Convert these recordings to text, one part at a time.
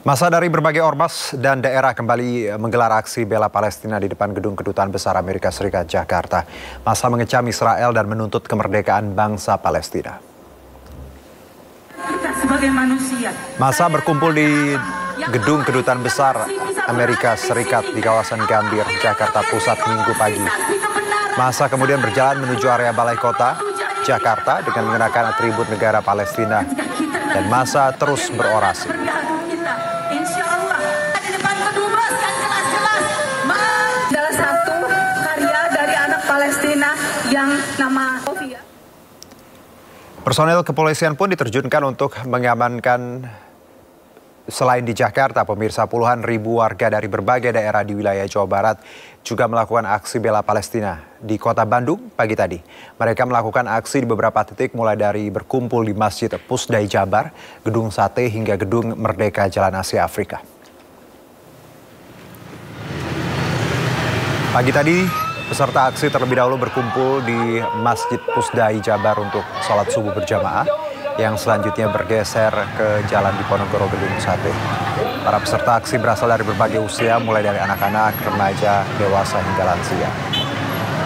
Massa dari berbagai ormas dan daerah kembali menggelar aksi bela Palestina di depan gedung Kedutaan Besar Amerika Serikat Jakarta. Massa mengecam Israel dan menuntut kemerdekaan bangsa Palestina. Massa berkumpul di gedung Kedutaan Besar Amerika Serikat di kawasan Gambir, Jakarta Pusat Minggu pagi. Massa kemudian berjalan menuju area Balai Kota, Jakarta dengan mengenakan atribut negara Palestina dan massa terus berorasi. Adalah satu karya dari anak Palestina yang nama Sofia. Personel kepolisian pun diterjunkan untuk mengamankan. Selain di Jakarta, pemirsa, puluhan ribu warga dari berbagai daerah di wilayah Jawa Barat juga melakukan aksi bela Palestina. Di kota Bandung pagi tadi, mereka melakukan aksi di beberapa titik mulai dari berkumpul di Masjid Pusdai Jabar, Gedung Sate hingga Gedung Merdeka Jalan Asia Afrika. Pagi tadi, peserta aksi terlebih dahulu berkumpul di Masjid Pusdai Jabar untuk sholat subuh berjamaah, yang selanjutnya bergeser ke Jalan Diponegoro Gedung Sate. Para peserta aksi berasal dari berbagai usia, mulai dari anak-anak, remaja, dewasa hingga lansia.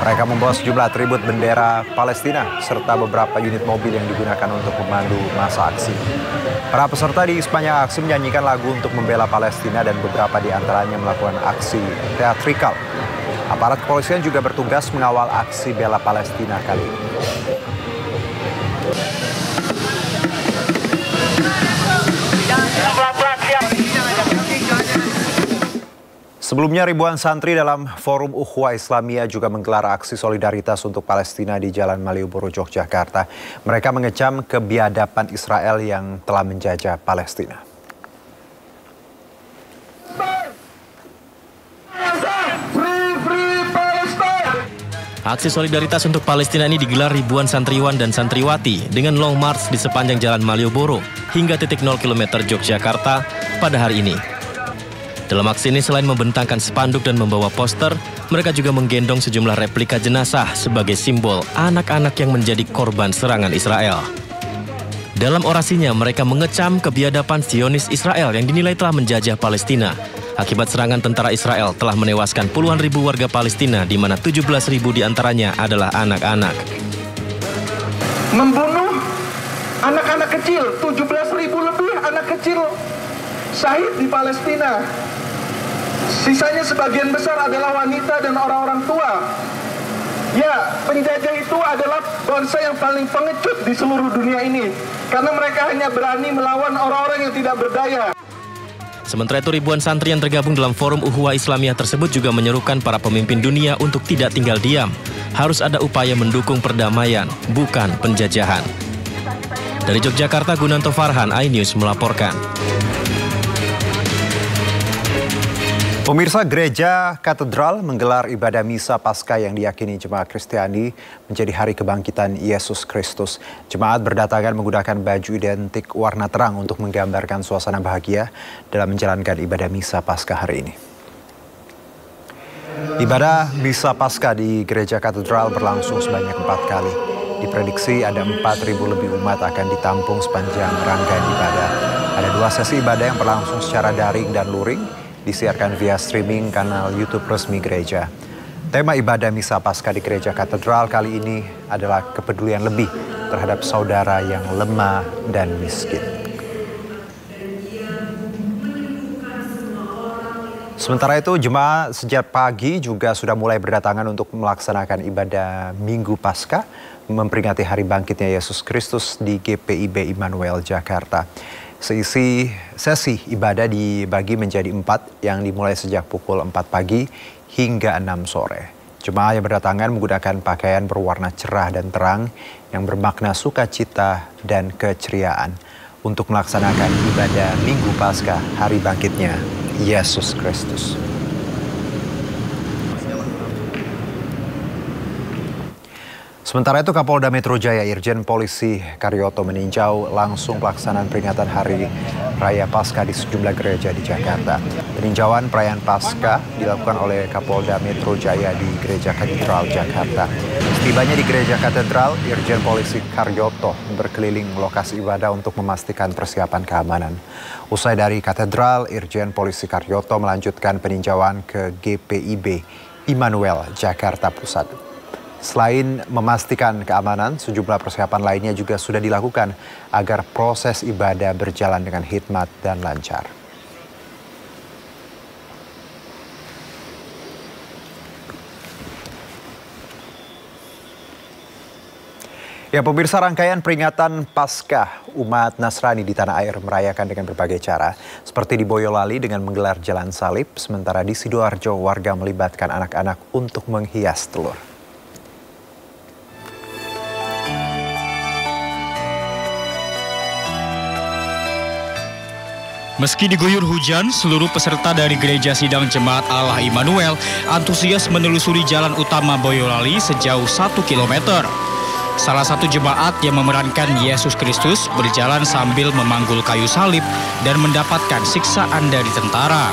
Mereka membawa sejumlah atribut bendera Palestina serta beberapa unit mobil yang digunakan untuk memandu masa aksi. Para peserta di sepanjang aksi menyanyikan lagu untuk membela Palestina dan beberapa di antaranya melakukan aksi teatrikal. Aparat kepolisian juga bertugas mengawal aksi bela Palestina kali ini. Sebelumnya ribuan santri dalam Forum Ukhuwah Islamiyah juga menggelar aksi solidaritas untuk Palestina di Jalan Malioboro, Yogyakarta. Mereka mengecam kebiadaban Israel yang telah menjajah Palestina. Aksi solidaritas untuk Palestina ini digelar ribuan santriwan dan santriwati dengan long march di sepanjang Jalan Malioboro hingga titik 0 km Yogyakarta pada hari ini. Dalam aksi ini selain membentangkan spanduk dan membawa poster, mereka juga menggendong sejumlah replika jenazah sebagai simbol anak-anak yang menjadi korban serangan Israel. Dalam orasinya, mereka mengecam kebiadaban Zionis Israel yang dinilai telah menjajah Palestina. Akibat serangan tentara Israel telah menewaskan puluhan ribu warga Palestina, di mana 17.000 diantaranya adalah anak-anak. Membunuh anak-anak kecil, 17.000 lebih anak kecil syahid di Palestina. Sisanya sebagian besar adalah wanita dan orang-orang tua. Ya, penjajah itu adalah bangsa yang paling pengecut di seluruh dunia ini. Karena mereka hanya berani melawan orang-orang yang tidak berdaya. Sementara itu ribuan santri yang tergabung dalam Forum Ukhuwah Islamiyah tersebut juga menyerukan para pemimpin dunia untuk tidak tinggal diam. Harus ada upaya mendukung perdamaian, bukan penjajahan. Dari Yogyakarta, Gunanto Farhan, iNews melaporkan. Pemirsa, Gereja Katedral menggelar ibadah misa Paskah yang diyakini jemaat Kristiani menjadi hari kebangkitan Yesus Kristus. Jemaat berdatangan menggunakan baju identik warna terang untuk menggambarkan suasana bahagia dalam menjalankan ibadah misa Paskah hari ini. Ibadah misa Paskah di Gereja Katedral berlangsung sebanyak 4 kali. Diprediksi ada 4.000 lebih umat akan ditampung sepanjang rangkaian ibadah. Ada 2 sesi ibadah yang berlangsung secara daring dan luring, disiarkan via streaming kanal YouTube resmi gereja. Tema ibadah misa Paskah di Gereja Katedral kali ini adalah kepedulian lebih terhadap saudara yang lemah dan miskin. Sementara itu, jemaat sejak pagi juga sudah mulai berdatangan untuk melaksanakan ibadah Minggu Paskah, memperingati hari bangkitnya Yesus Kristus di GPIB Immanuel, Jakarta. Sesi ibadah dibagi menjadi 4 yang dimulai sejak pukul 4 pagi hingga 6 sore. Jemaah yang berdatangan menggunakan pakaian berwarna cerah dan terang yang bermakna sukacita dan keceriaan untuk melaksanakan ibadah Minggu Paskah, hari bangkitnya Yesus Kristus. Sementara itu, Kapolda Metro Jaya Irjen Polisi Karyoto meninjau langsung pelaksanaan peringatan Hari Raya Paskah di sejumlah gereja di Jakarta. Peninjauan perayaan Paskah dilakukan oleh Kapolda Metro Jaya di Gereja Katedral Jakarta. Tibanya di Gereja Katedral, Irjen Polisi Karyoto berkeliling lokasi ibadah untuk memastikan persiapan keamanan. Usai dari Katedral, Irjen Polisi Karyoto melanjutkan peninjauan ke GPIB Immanuel, Jakarta Pusat. Selain memastikan keamanan, sejumlah persiapan lainnya juga sudah dilakukan agar proses ibadah berjalan dengan hikmat dan lancar. Ya, pemirsa, rangkaian peringatan Paskah umat Nasrani di tanah air merayakan dengan berbagai cara. Seperti di Boyolali dengan menggelar jalan salib, sementara di Sidoarjo warga melibatkan anak-anak untuk menghias telur. Meski diguyur hujan, seluruh peserta dari Gereja Sidang Jemaat Allah Immanuel antusias menelusuri jalan utama Boyolali sejauh 1 km. Salah satu jemaat yang memerankan Yesus Kristus berjalan sambil memanggul kayu salib dan mendapatkan siksaan dari tentara.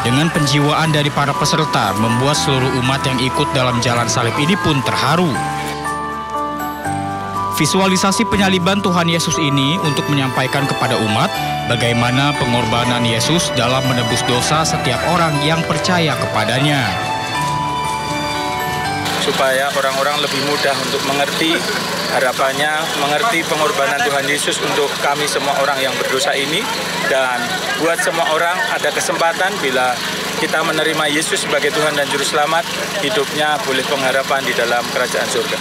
Dengan penjiwaan dari para peserta, membuat seluruh umat yang ikut dalam jalan salib ini pun terharu. Visualisasi penyaliban Tuhan Yesus ini untuk menyampaikan kepada umat bagaimana pengorbanan Yesus dalam menebus dosa setiap orang yang percaya kepadanya. Supaya orang-orang lebih mudah untuk mengerti, harapannya mengerti pengorbanan Tuhan Yesus untuk kami semua orang yang berdosa ini, dan buat semua orang ada kesempatan bila kita menerima Yesus sebagai Tuhan dan Juru Selamat, hidupnya boleh pengharapan di dalam kerajaan surga.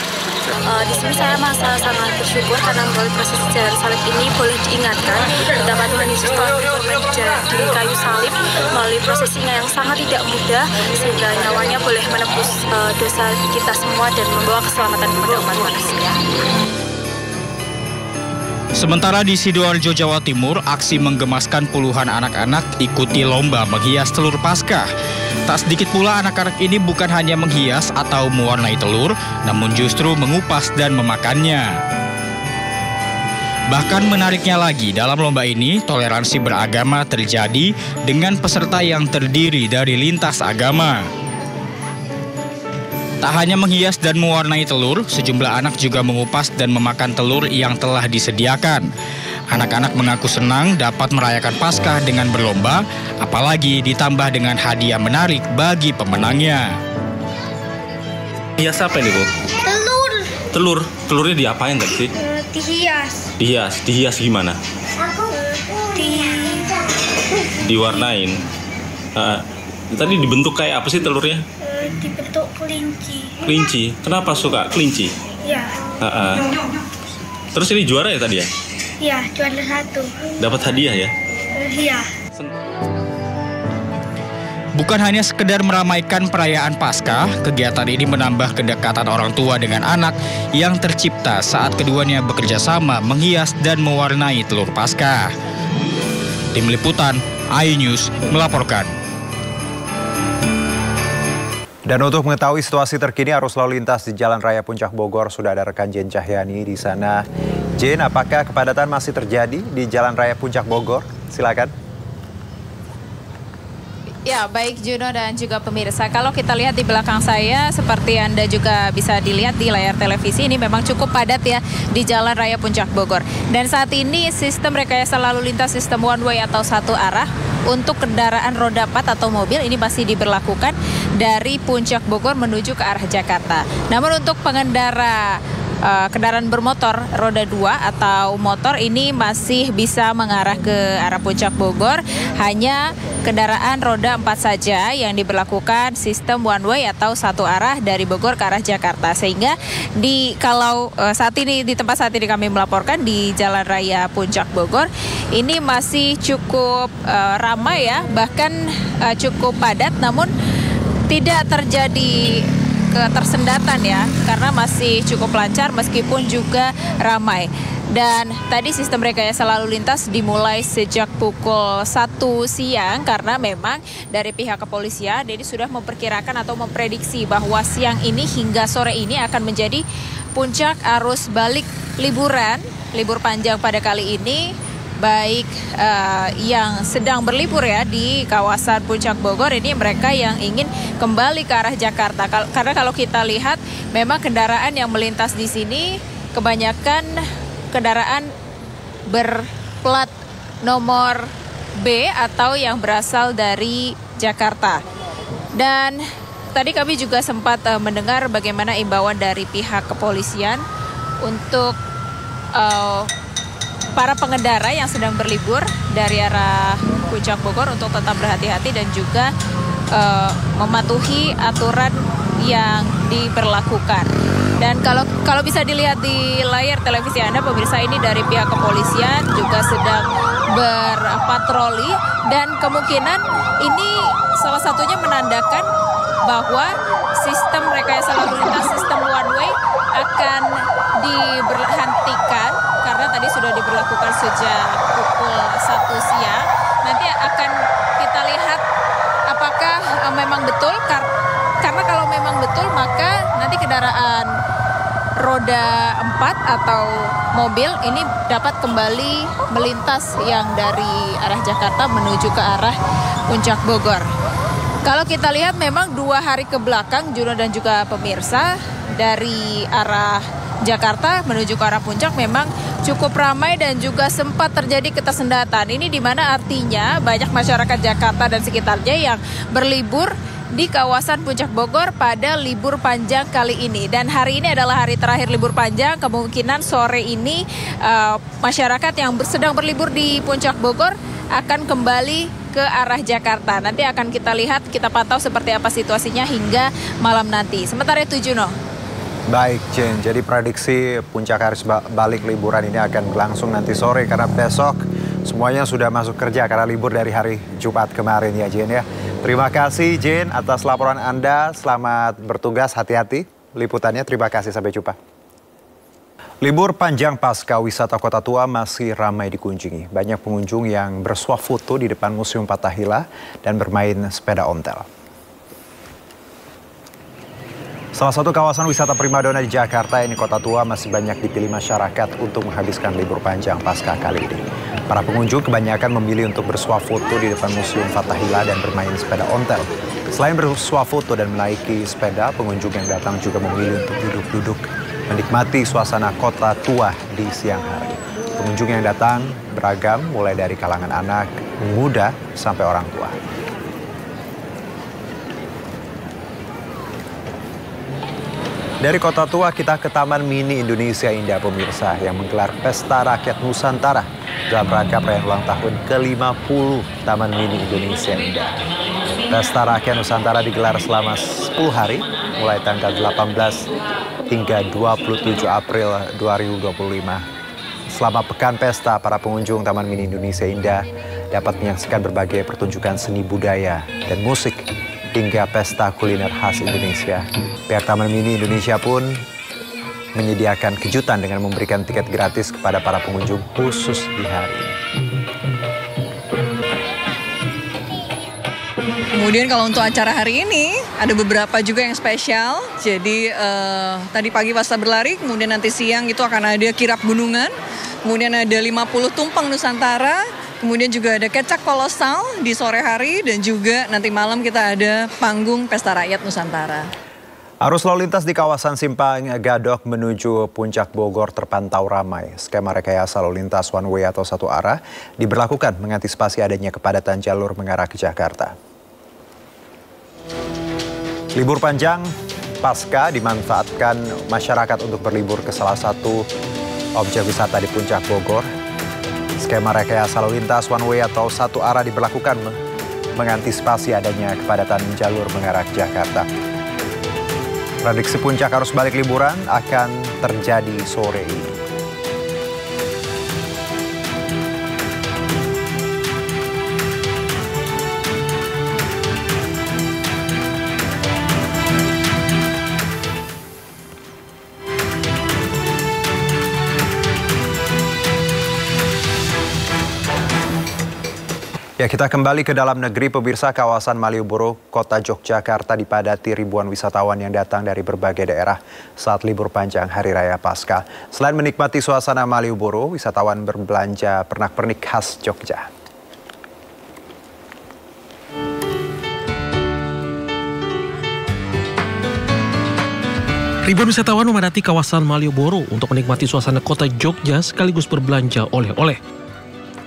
Di sini saya merasa sangat bersyukur karena melalui proses jalan salib ini boleh diingatkan betapa Tuhan Yesus telah berkorban di kayu salib melalui prosesinya yang sangat tidak mudah, sehingga nyawanya boleh menebus dosa kita semua dan membawa keselamatan kepada umat manusia. Sementara di Sidoarjo, Jawa Timur, aksi menggemaskan puluhan anak-anak ikuti lomba menghias telur Paskah. Tak sedikit pula anak-anak ini bukan hanya menghias atau mewarnai telur, namun justru mengupas dan memakannya. Bahkan menariknya lagi, dalam lomba ini toleransi beragama terjadi dengan peserta yang terdiri dari lintas agama. Tak hanya menghias dan mewarnai telur, sejumlah anak juga mengupas dan memakan telur yang telah disediakan. Anak-anak mengaku senang dapat merayakan Paskah dengan berlomba, apalagi ditambah dengan hadiah menarik bagi pemenangnya. Hias apa ini, Bu? Telur. Telur? Telurnya diapain tadi sih? Dihias. Dihias gimana? Diwarnain. Tadi dibentuk kayak apa sih telurnya? Dibentuk kelinci. Kelinci? Kenapa suka kelinci? Ya. Terus ini juara ya tadi ya? Ya, juara 1. Dapat hadiah ya? Iya. Bukan hanya sekedar meramaikan perayaan Paskah, kegiatan ini menambah kedekatan orang tua dengan anak yang tercipta saat keduanya bekerja sama menghias dan mewarnai telur Paskah. Tim Liputan, iNews melaporkan. Dan untuk mengetahui situasi terkini arus lalu lintas di Jalan Raya Puncak Bogor, sudah ada rekan Jen Cahyani di sana. Jen, apakah kepadatan masih terjadi di Jalan Raya Puncak Bogor? Silakan. Ya, baik Juno dan juga pemirsa. Kalau kita lihat di belakang saya, seperti Anda juga bisa dilihat di layar televisi, ini memang cukup padat ya di Jalan Raya Puncak Bogor. Dan saat ini sistem rekayasa lalu lintas sistem one way atau satu arah untuk kendaraan roda 4 atau mobil ini masih diberlakukan dari Puncak Bogor menuju ke arah Jakarta. Namun untuk pengendara kendaraan bermotor roda 2 atau motor ini masih bisa mengarah ke arah Puncak Bogor. Hanya kendaraan roda 4 saja yang diberlakukan sistem one way atau satu arah dari Bogor ke arah Jakarta. Sehingga kalau saat ini di tempat saat ini kami melaporkan di Jalan Raya Puncak Bogor ini masih cukup ramai ya, bahkan cukup padat, namun tidak terjadi ketersendatan ya, karena masih cukup lancar meskipun juga ramai. Dan tadi sistem rekayasa lalu lintas dimulai sejak pukul 1 siang karena memang dari pihak kepolisian ini sudah memperkirakan atau memprediksi bahwa siang ini hingga sore ini akan menjadi puncak arus balik libur panjang pada kali ini baik yang sedang berlibur ya di kawasan Puncak Bogor, ini mereka yang ingin kembali ke arah Jakarta. Karena kalau kita lihat memang kendaraan yang melintas di sini kebanyakan kendaraan berplat nomor B atau yang berasal dari Jakarta. Dan tadi kami juga sempat mendengar bagaimana imbauan dari pihak kepolisian untuk para pengendara yang sedang berlibur dari arah Puncak Bogor untuk tetap berhati-hati dan juga mematuhi aturan yang diberlakukan. Dan kalau bisa dilihat di layar televisi Anda, pemirsa, ini dari pihak kepolisian juga sedang berpatroli dan kemungkinan ini salah satunya menandakan bahwa sistem rekayasa lalu lintas, sistem one way akan diberhentikan karena tadi sudah diberlakukan sejak pukul 1 siang. Nanti akan kita lihat apakah memang betul, karena kalau memang betul maka nanti kendaraan roda 4 atau mobil ini dapat kembali melintas yang dari arah Jakarta menuju ke arah Puncak Bogor. Kalau kita lihat memang 2 hari ke belakang, Juno dan juga pemirsa, dari arah Jakarta menuju ke arah Puncak memang cukup ramai dan juga sempat terjadi ketersendatan. Ini di mana artinya banyak masyarakat Jakarta dan sekitarnya yang berlibur di kawasan Puncak Bogor pada libur panjang kali ini. Dan hari ini adalah hari terakhir libur panjang. Kemungkinan sore ini masyarakat yang sedang berlibur di Puncak Bogor akan kembali ke arah Jakarta. Nanti akan kita lihat, kita pantau seperti apa situasinya hingga malam nanti. Sementara itu, Juno. Baik, Jen. Jadi prediksi puncak arus balik liburan ini akan berlangsung nanti sore karena besok semuanya sudah masuk kerja karena libur dari hari Jumat kemarin ya, Jen ya. Terima kasih, Jen, atas laporan Anda. Selamat bertugas, hati-hati liputannya. Terima kasih, sampai jumpa. Libur panjang pasca wisata Kota Tua masih ramai dikunjungi. Banyak pengunjung yang bersuah foto di depan Museum Fathahillah dan bermain sepeda ontel. Salah satu kawasan wisata primadona di Jakarta, ini Kota Tua, masih banyak dipilih masyarakat untuk menghabiskan libur panjang pasca kali ini. Para pengunjung kebanyakan memilih untuk bersuah foto di depan Museum Fathahillah dan bermain sepeda ontel. Selain bersuah foto dan menaiki sepeda, pengunjung yang datang juga memilih untuk duduk-duduk menikmati suasana Kota Tua di siang hari. Pengunjung yang datang beragam, mulai dari kalangan anak muda sampai orang tua. Dari Kota Tua kita ke Taman Mini Indonesia Indah, pemirsa, yang menggelar Pesta Rakyat Nusantara dalam rangka perayaan ulang tahun ke-50 Taman Mini Indonesia Indah. Pesta Rakyat Nusantara digelar selama 10 hari, mulai tanggal 18 hingga 27 April 2025. Selama pekan pesta, para pengunjung Taman Mini Indonesia Indah dapat menyaksikan berbagai pertunjukan seni budaya dan musik hingga pesta kuliner khas Indonesia. Pihak Taman Mini Indonesia pun menyediakan kejutan dengan memberikan tiket gratis kepada para pengunjung khusus di hari ini. Kemudian kalau untuk acara hari ini ada beberapa juga yang spesial. Jadi tadi pagi pas berlari, kemudian nanti siang itu akan ada kirap gunungan. Kemudian ada 50 tumpeng Nusantara. Kemudian juga ada kecak kolosal di sore hari dan juga nanti malam kita ada panggung Pesta Rakyat Nusantara. Arus lalu lintas di kawasan Simpang Gadok menuju Puncak Bogor terpantau ramai. Skema rekayasa lalu lintas one way atau satu arah diberlakukan mengantisipasi adanya kepadatan jalur mengarah ke Jakarta. Libur panjang pasca dimanfaatkan masyarakat untuk berlibur ke salah satu objek wisata di Puncak Bogor. Skema rekayasa lalu lintas one way atau satu arah diberlakukan mengantisipasi adanya kepadatan jalur mengarah ke Jakarta. Prediksi puncak arus balik liburan akan terjadi sore ini. Ya, kita kembali ke dalam negeri. Pemirsa, kawasan Malioboro, Kota Yogyakarta dipadati ribuan wisatawan yang datang dari berbagai daerah saat libur panjang Hari Raya Paskah. Selain menikmati suasana Malioboro, wisatawan berbelanja pernak-pernik khas Jogja. Ribuan wisatawan memadati kawasan Malioboro untuk menikmati suasana kota Jogja sekaligus berbelanja oleh-oleh.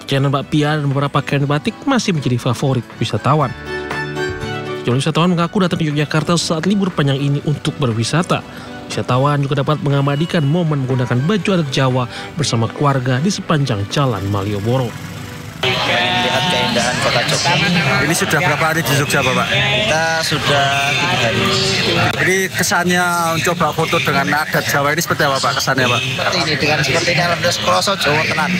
Jajanan bakpia dan beberapa kain batik masih menjadi favorit wisatawan. Sejumlah wisatawan mengaku datang ke Yogyakarta saat libur panjang ini untuk berwisata. Wisatawan juga dapat mengabadikan momen menggunakan baju adat Jawa bersama keluarga di sepanjang jalan Malioboro. Lihat keindahan kota Jogja. Ini sudah berapa hari di Jogja, Bapak? Kita sudah 3 hari. Jadi kesannya coba foto dengan adat Jawa ini seperti apa, Pak? Kesannya, Pak? Seperti ini, dengan seperti ini alhamdulillah kroso Jawa tenan.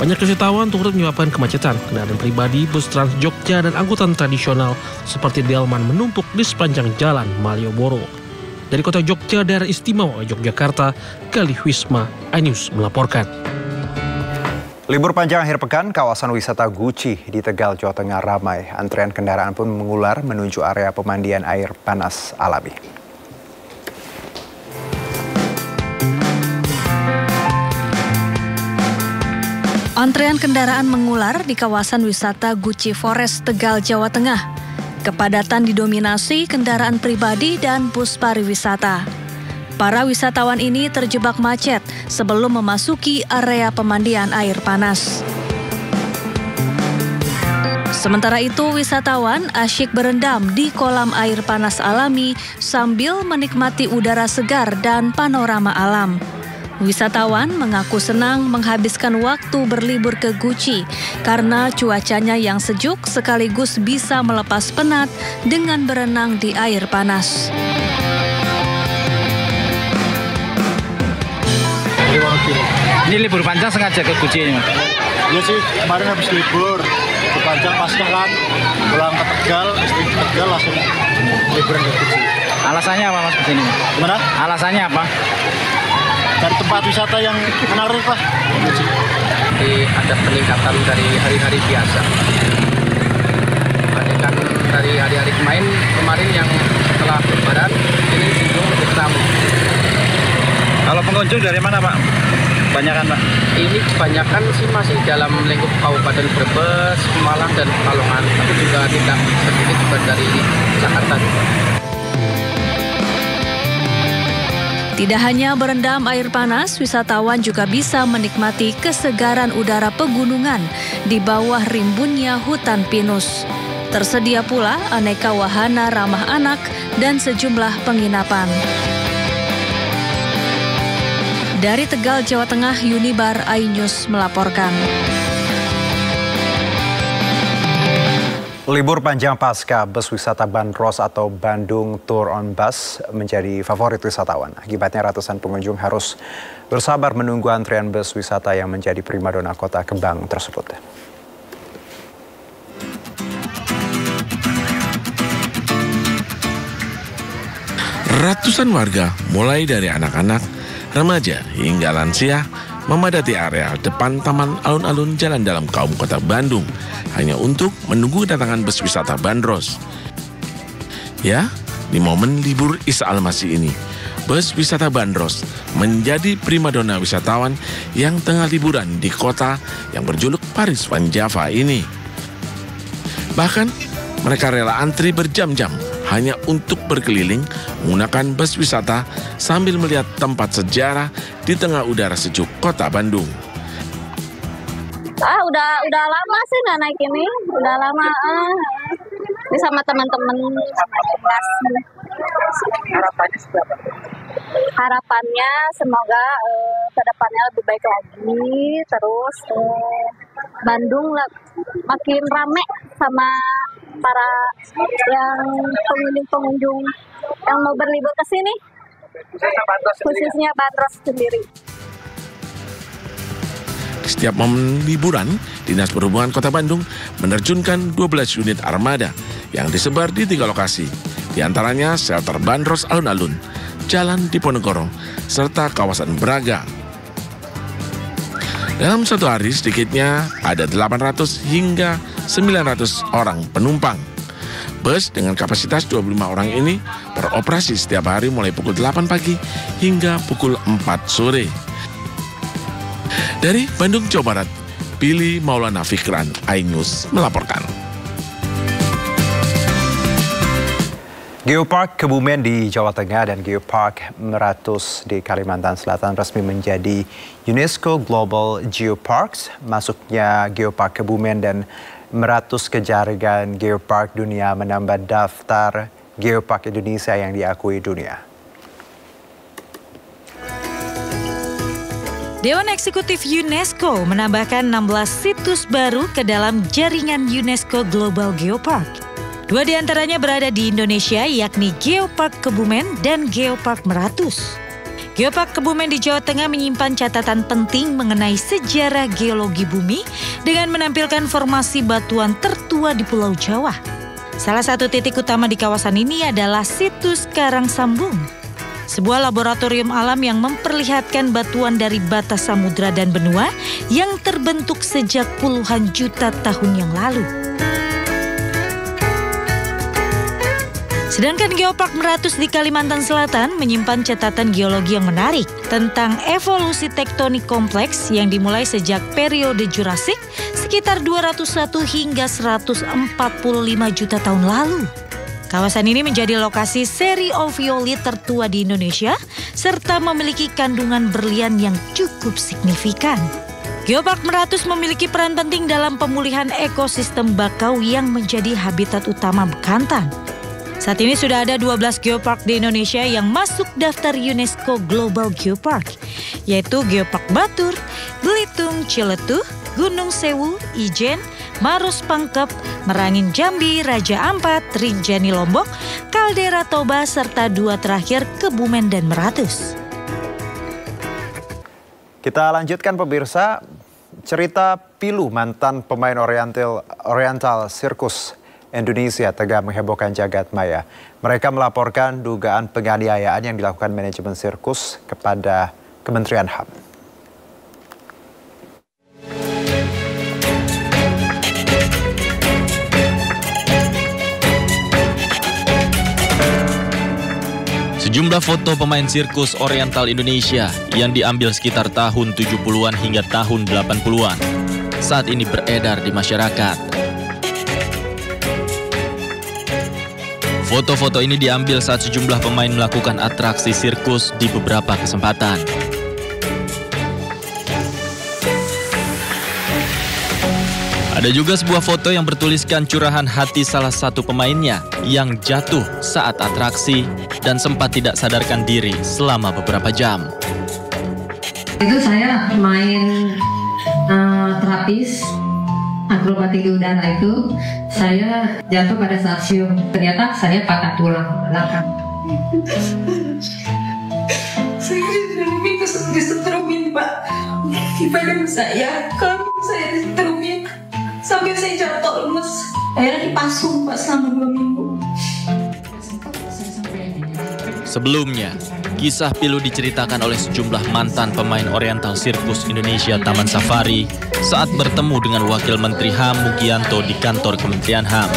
Banyak wisatawan turut menyebabkan kemacetan. Kendaraan pribadi, bus Trans Jogja, dan angkutan tradisional seperti delman menumpuk di sepanjang jalan Malioboro. Dari kota Jogja, daerah istimewa Yogyakarta, Galih Wisma, iNews melaporkan. Libur panjang akhir pekan, kawasan wisata Guci di Tegal, Jawa Tengah ramai. Antrean kendaraan pun mengular menuju area pemandian air panas alami. Antrean kendaraan mengular di kawasan wisata Guci Forest Tegal, Jawa Tengah. Kepadatan didominasi kendaraan pribadi dan bus pariwisata. Para wisatawan ini terjebak macet sebelum memasuki area pemandian air panas. Sementara itu, wisatawan asyik berendam di kolam air panas alami sambil menikmati udara segar dan panorama alam. Wisatawan mengaku senang menghabiskan waktu berlibur ke Guci karena cuacanya yang sejuk sekaligus bisa melepas penat dengan berenang di air panas. Ini libur panjang sengaja ke Guci ini, Mas? Iya sih, kemarin habis libur panjang pasca kan, pulang ke Tegal, istri Tegal langsung liburan ke Guci. Alasannya apa, Mas, kesini? Gimana? Alasannya apa? Dari tempat wisata yang menarik lah. Jadi ada peningkatan dari hari-hari biasa. Dibandingkan dari hari-hari kemarin yang setelah Lebaran, ini cenderung lebih ramai. Kalau pengunjung dari mana, Pak? Kebanyakan, Pak? Ini kebanyakan sih masih dalam lingkup Kabupaten Brebes, Malang, dan Pekalongan. Tapi juga tidak sedikit juga dari Jakarta juga. Tidak hanya berendam air panas, wisatawan juga bisa menikmati kesegaran udara pegunungan di bawah rimbunnya hutan pinus. Tersedia pula aneka wahana ramah anak dan sejumlah penginapan. Dari Tegal, Jawa Tengah, Yunibar, iNews melaporkan. Libur panjang pasca, bus wisata Bandros atau Bandung Tour on Bus menjadi favorit wisatawan. Akibatnya ratusan pengunjung harus bersabar menunggu antrian bus wisata yang menjadi primadona kota kembang tersebut. Ratusan warga, mulai dari anak-anak, remaja hingga lansia, memadati area depan Taman Alun-Alun Jalan Dalam Kaum Kota Bandung hanya untuk menunggu kedatangan bus wisata Bandros. Ya, di momen libur Isa Al-Masih ini, bus wisata Bandros menjadi primadona wisatawan yang tengah liburan di kota yang berjuluk Paris Van Java ini. Bahkan, mereka rela antri berjam-jam hanya untuk berkeliling menggunakan bus wisata sambil melihat tempat sejarah di tengah udara sejuk kota Bandung. Udah lama sih nggak naik ini, udah lama. Ini sama teman-teman, sama kelas. Harapannya seberapa? Harapannya semoga kedepannya lebih baik lagi, terus Bandung makin rame sama para yang pengunjung yang mau berlibur ke sini, khususnya Bandros sendiri. Setiap momen liburan, Dinas Perhubungan Kota Bandung menerjunkan 12 unit armada yang disebar di 3 lokasi, di antaranya shelter Bandros Alun-Alun, Jalan Diponegoro, serta kawasan Braga. Dalam satu hari sedikitnya ada 800 hingga 900 orang penumpang. Bus dengan kapasitas 25 orang ini beroperasi setiap hari mulai pukul 8 pagi hingga pukul 4 sore. Dari Bandung, Jawa Barat, Billy Maulana Fikran, iNews melaporkan. Geopark Kebumen di Jawa Tengah dan Geopark Meratus di Kalimantan Selatan resmi menjadi UNESCO Global Geoparks. Masuknya Geopark Kebumen dan Meratus ke jaringan Geopark dunia menambah daftar Geopark Indonesia yang diakui dunia. Dewan Eksekutif UNESCO menambahkan 16 situs baru ke dalam jaringan UNESCO Global Geopark. 2 diantaranya berada di Indonesia, yakni Geopark Kebumen dan Geopark Meratus. Geopark Kebumen di Jawa Tengah menyimpan catatan penting mengenai sejarah geologi bumi dengan menampilkan formasi batuan tertua di Pulau Jawa. Salah satu titik utama di kawasan ini adalah situs Karangsambung, sebuah laboratorium alam yang memperlihatkan batuan dari batas samudra dan benua yang terbentuk sejak puluhan juta tahun yang lalu. Sedangkan Geopark Meratus di Kalimantan Selatan menyimpan catatan geologi yang menarik tentang evolusi tektonik kompleks yang dimulai sejak periode Jurassik sekitar 201 hingga 145 juta tahun lalu. Kawasan ini menjadi lokasi seri oviolit tertua di Indonesia serta memiliki kandungan berlian yang cukup signifikan. Geopark Meratus memiliki peran penting dalam pemulihan ekosistem bakau yang menjadi habitat utama bekantan. Saat ini sudah ada 12 geopark di Indonesia yang masuk daftar UNESCO Global Geopark, yaitu Geopark Batur, Belitung, Ciletuh, Gunung Sewu, Ijen, Maros Pangkep, Merangin Jambi, Raja Ampat, Rinjani Lombok, Kaldera Toba, serta 2 terakhir Kebumen dan Meratus. Kita lanjutkan pemirsa, cerita pilu mantan pemain Oriental Circus Indonesia tengah menghebohkan jagat maya. Mereka melaporkan dugaan penganiayaan yang dilakukan manajemen sirkus kepada Kementerian HAM. Sejumlah foto pemain sirkus Oriental Indonesia yang diambil sekitar tahun 70-an hingga tahun 80-an saat ini beredar di masyarakat. Foto-foto ini diambil saat sejumlah pemain melakukan atraksi sirkus di beberapa kesempatan. Ada juga sebuah foto yang bertuliskan curahan hati salah satu pemainnya yang jatuh saat atraksi dan sempat tidak sadarkan diri selama beberapa jam. Itu saya main terapis akrobatik di udara itu, saya jatuh pada saat siung. Ternyata saya patah tulang belakang. Saya disetrumin, Pak. Di badan saya, kalau saya disetrumin sampai saya jatuh lemes. Akhirnya dipasung, Pak, selama 2 minggu. Sebelumnya, kisah pilu diceritakan oleh sejumlah mantan pemain Oriental Circus Indonesia Taman Safari saat bertemu dengan Wakil Menteri HAM Mugianto di kantor Kementerian HAM.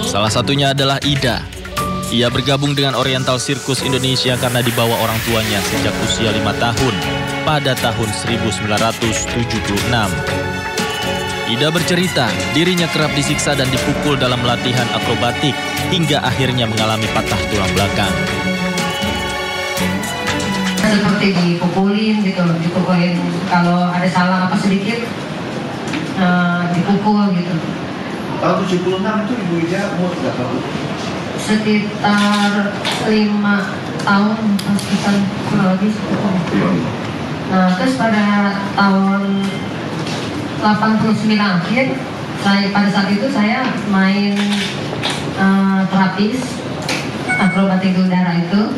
Salah satunya adalah Ida. Ia bergabung dengan Oriental Circus Indonesia karena dibawa orang tuanya sejak usia 5 tahun pada tahun 1976. Ida bercerita, dirinya kerap disiksa dan dipukul dalam latihan akrobatik hingga akhirnya mengalami patah tulang belakang. Seperti dipukulin gitu, dipukulin kalau ada salah apa sedikit dipukul gitu. Tahun 76 itu Ibu Ida umur berapa, Bu? Sekitar 5 tahun, sekitar kurang lebih. Nah, terus pada tahun 89 akhir, pada saat itu saya main terapis akrobatik di udara itu,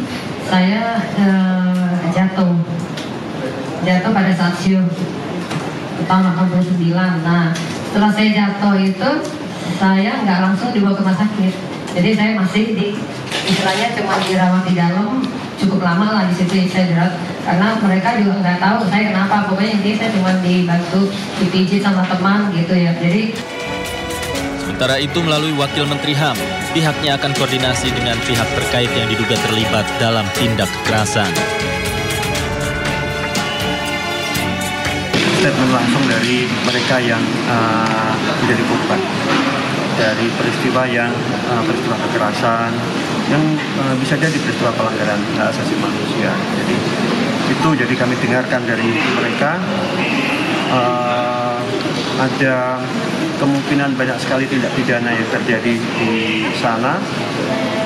saya jatuh pada saat siung tahun 89. Nah, setelah saya jatuh itu, saya nggak langsung dibawa ke rumah sakit. Jadi saya masih istilahnya cuma dirawat di dalam cukup lama lah di situ. Saya karena mereka juga nggak tahu saya kenapa, pokoknya intinya saya cuma dibantu dipijit sama teman gitu ya. Jadi sementara itu melalui Wakil Menteri HAM, pihaknya akan koordinasi dengan pihak terkait yang diduga terlibat dalam tindak kekerasan. Statement langsung dari mereka yang menjadi korban dari peristiwa peristiwa kekerasan yang bisa jadi peristiwa pelanggaran hak asasi manusia. Jadi kami dengarkan dari mereka ada kemungkinan banyak sekali tindak pidana yang terjadi di sana,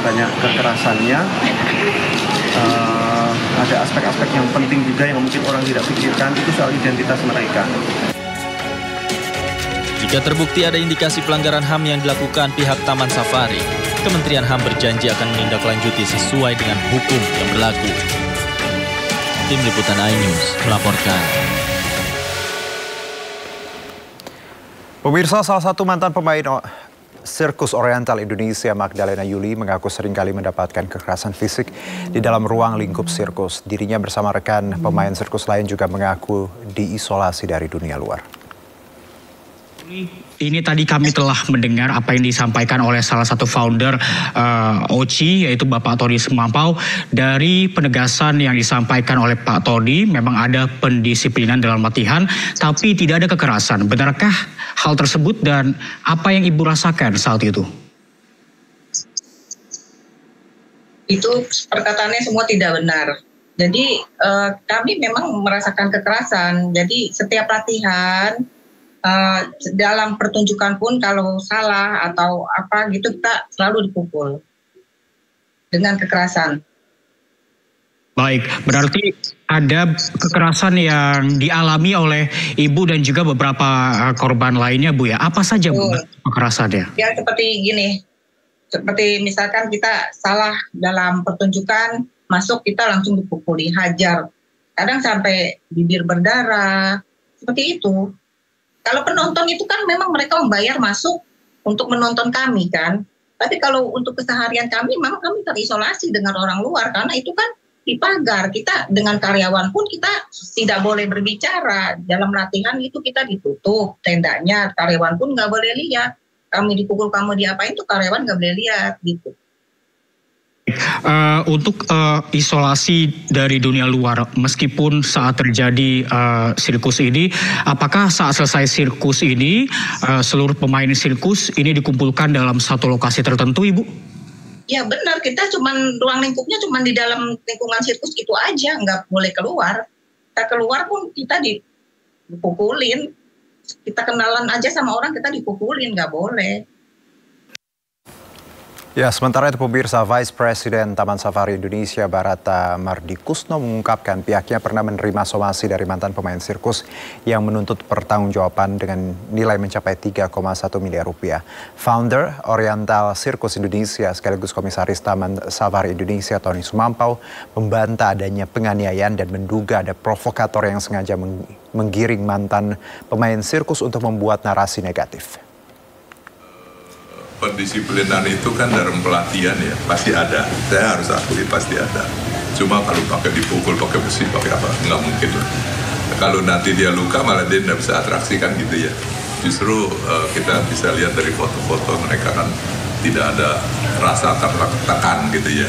banyak kekerasannya. Ada aspek-aspek yang penting juga yang mungkin orang tidak pikirkan, itu soal identitas mereka. Jika terbukti ada indikasi pelanggaran HAM yang dilakukan pihak Taman Safari, Kementerian HAM berjanji akan menindaklanjuti sesuai dengan hukum yang berlaku. Tim Liputan iNews melaporkan. Pemirsa, salah satu mantan pemain Sirkus Oriental Indonesia, Magdalena Yuli, mengaku seringkali mendapatkan kekerasan fisik di dalam ruang lingkup sirkus. Dirinya bersama rekan pemain sirkus lain juga mengaku diisolasi dari dunia luar. Ini tadi kami telah mendengar apa yang disampaikan oleh salah satu founder OCI, yaitu Bapak Tony Sumampau. Dari penegasan yang disampaikan oleh Pak Tony, memang ada pendisiplinan dalam latihan, tapi tidak ada kekerasan. Benarkah hal tersebut dan apa yang Ibu rasakan saat itu? Itu perkataannya semua tidak benar. Jadi kami memang merasakan kekerasan. Jadi setiap latihan, dalam pertunjukan pun kalau salah atau apa gitu kita selalu dipukul dengan kekerasan. Baik, berarti ada kekerasan yang dialami oleh Ibu dan juga beberapa korban lainnya, Bu ya. Apa saja Bu kekerasannya? Ya seperti gini, seperti misalkan kita salah dalam pertunjukan, masuk kita langsung dipukuli, hajar. Kadang sampai bibir berdarah, seperti itu. Kalau penonton itu kan memang mereka membayar masuk untuk menonton kami kan. Tapi kalau untuk keseharian kami, memang kami terisolasi dengan orang luar. Karena itu kan dipagar. Kita dengan karyawan pun kita tidak boleh berbicara. Dalam latihan itu kita ditutup tendanya. Karyawan pun nggak boleh lihat. Kami dipukul, kamu diapain tuh karyawan nggak boleh lihat gitu. Untuk isolasi dari dunia luar, meskipun saat terjadi sirkus ini, apakah saat selesai sirkus ini seluruh pemain sirkus ini dikumpulkan dalam satu lokasi tertentu, Ibu? Ya benar, kita ruang lingkupnya cuma di dalam lingkungan sirkus itu aja, nggak boleh keluar. Kita keluar pun kita dipukulin, kita kenalan aja sama orang kita dipukulin, nggak boleh. Ya, sementara itu pemirsa, Vice President Taman Safari Indonesia Barata Mardikusno mengungkapkan pihaknya pernah menerima somasi dari mantan pemain sirkus yang menuntut pertanggungjawaban dengan nilai mencapai 3,1 miliar rupiah. Founder Oriental Sirkus Indonesia sekaligus Komisaris Taman Safari Indonesia Tony Sumampau membantah adanya penganiayaan dan menduga ada provokator yang sengaja menggiring mantan pemain sirkus untuk membuat narasi negatif. Pendisiplinan itu kan dalam pelatihan ya, pasti ada. Saya harus akui pasti ada. Cuma kalau pakai dipukul, pakai besi, pakai apa, nggak mungkin lah. Kalau nanti dia luka malah dia nggak bisa atraksi kan gitu ya. Justru kita bisa lihat dari foto-foto mereka kan tidak ada rasa tertekan gitu ya.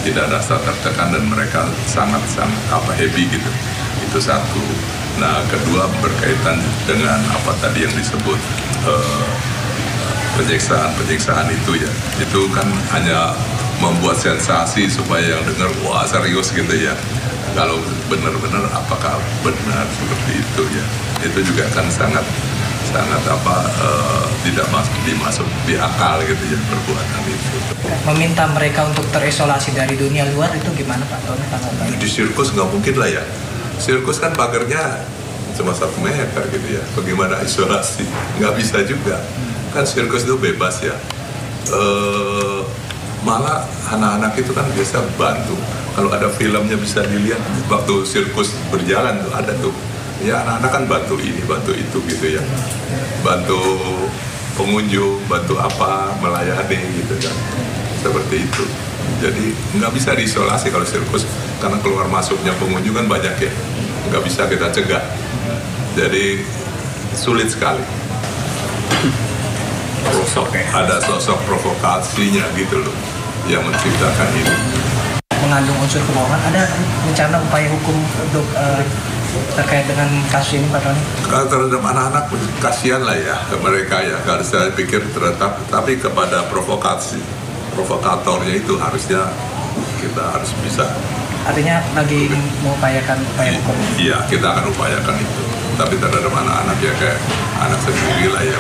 Tidak ada rasa tertekan dan mereka sangat-sangat happy gitu. Itu satu. Nah kedua berkaitan dengan apa tadi yang disebut penyiksaan itu ya, itu kan hanya membuat sensasi supaya yang dengar wah serius gitu ya. Kalau benar-benar apakah benar seperti itu ya, itu juga kan sangat tidak dimasuk di akal gitu ya perbuatan itu. Meminta mereka untuk terisolasi dari dunia luar itu gimana Pak Tony tanggapannya? Di sirkus nggak mungkin lah ya, sirkus kan pagarnya cuma 1 meter gitu ya, bagaimana isolasi? Nggak bisa juga. Kan sirkus itu bebas ya, malah anak-anak itu kan biasa bantu. Kalau ada filmnya bisa dilihat waktu sirkus berjalan tuh ada tuh, ya anak-anak kan bantu ini, bantu itu gitu ya, bantu pengunjung, bantu apa, melayani gitu kan, seperti itu. Jadi nggak bisa diisolasi kalau sirkus karena keluar masuknya pengunjung kan banyak ya, nggak bisa kita cegah. Jadi sulit sekali. Ada sosok provokasinya gitu loh yang menciptakan ini. Mengandung unsur kebohongan, ada rencana upaya hukum untuk terkait dengan kasus ini Pak Tony? Kalau terhadap anak-anak kasihan lah ya ke mereka ya. Kalau saya pikir tapi kepada provokatornya itu harusnya kita harus bisa. Artinya lagi mengupayakan upaya hukum? Iya, kita akan upayakan itu. Tapi terhadap anak-anak ya kayak anak sendiri lah ya,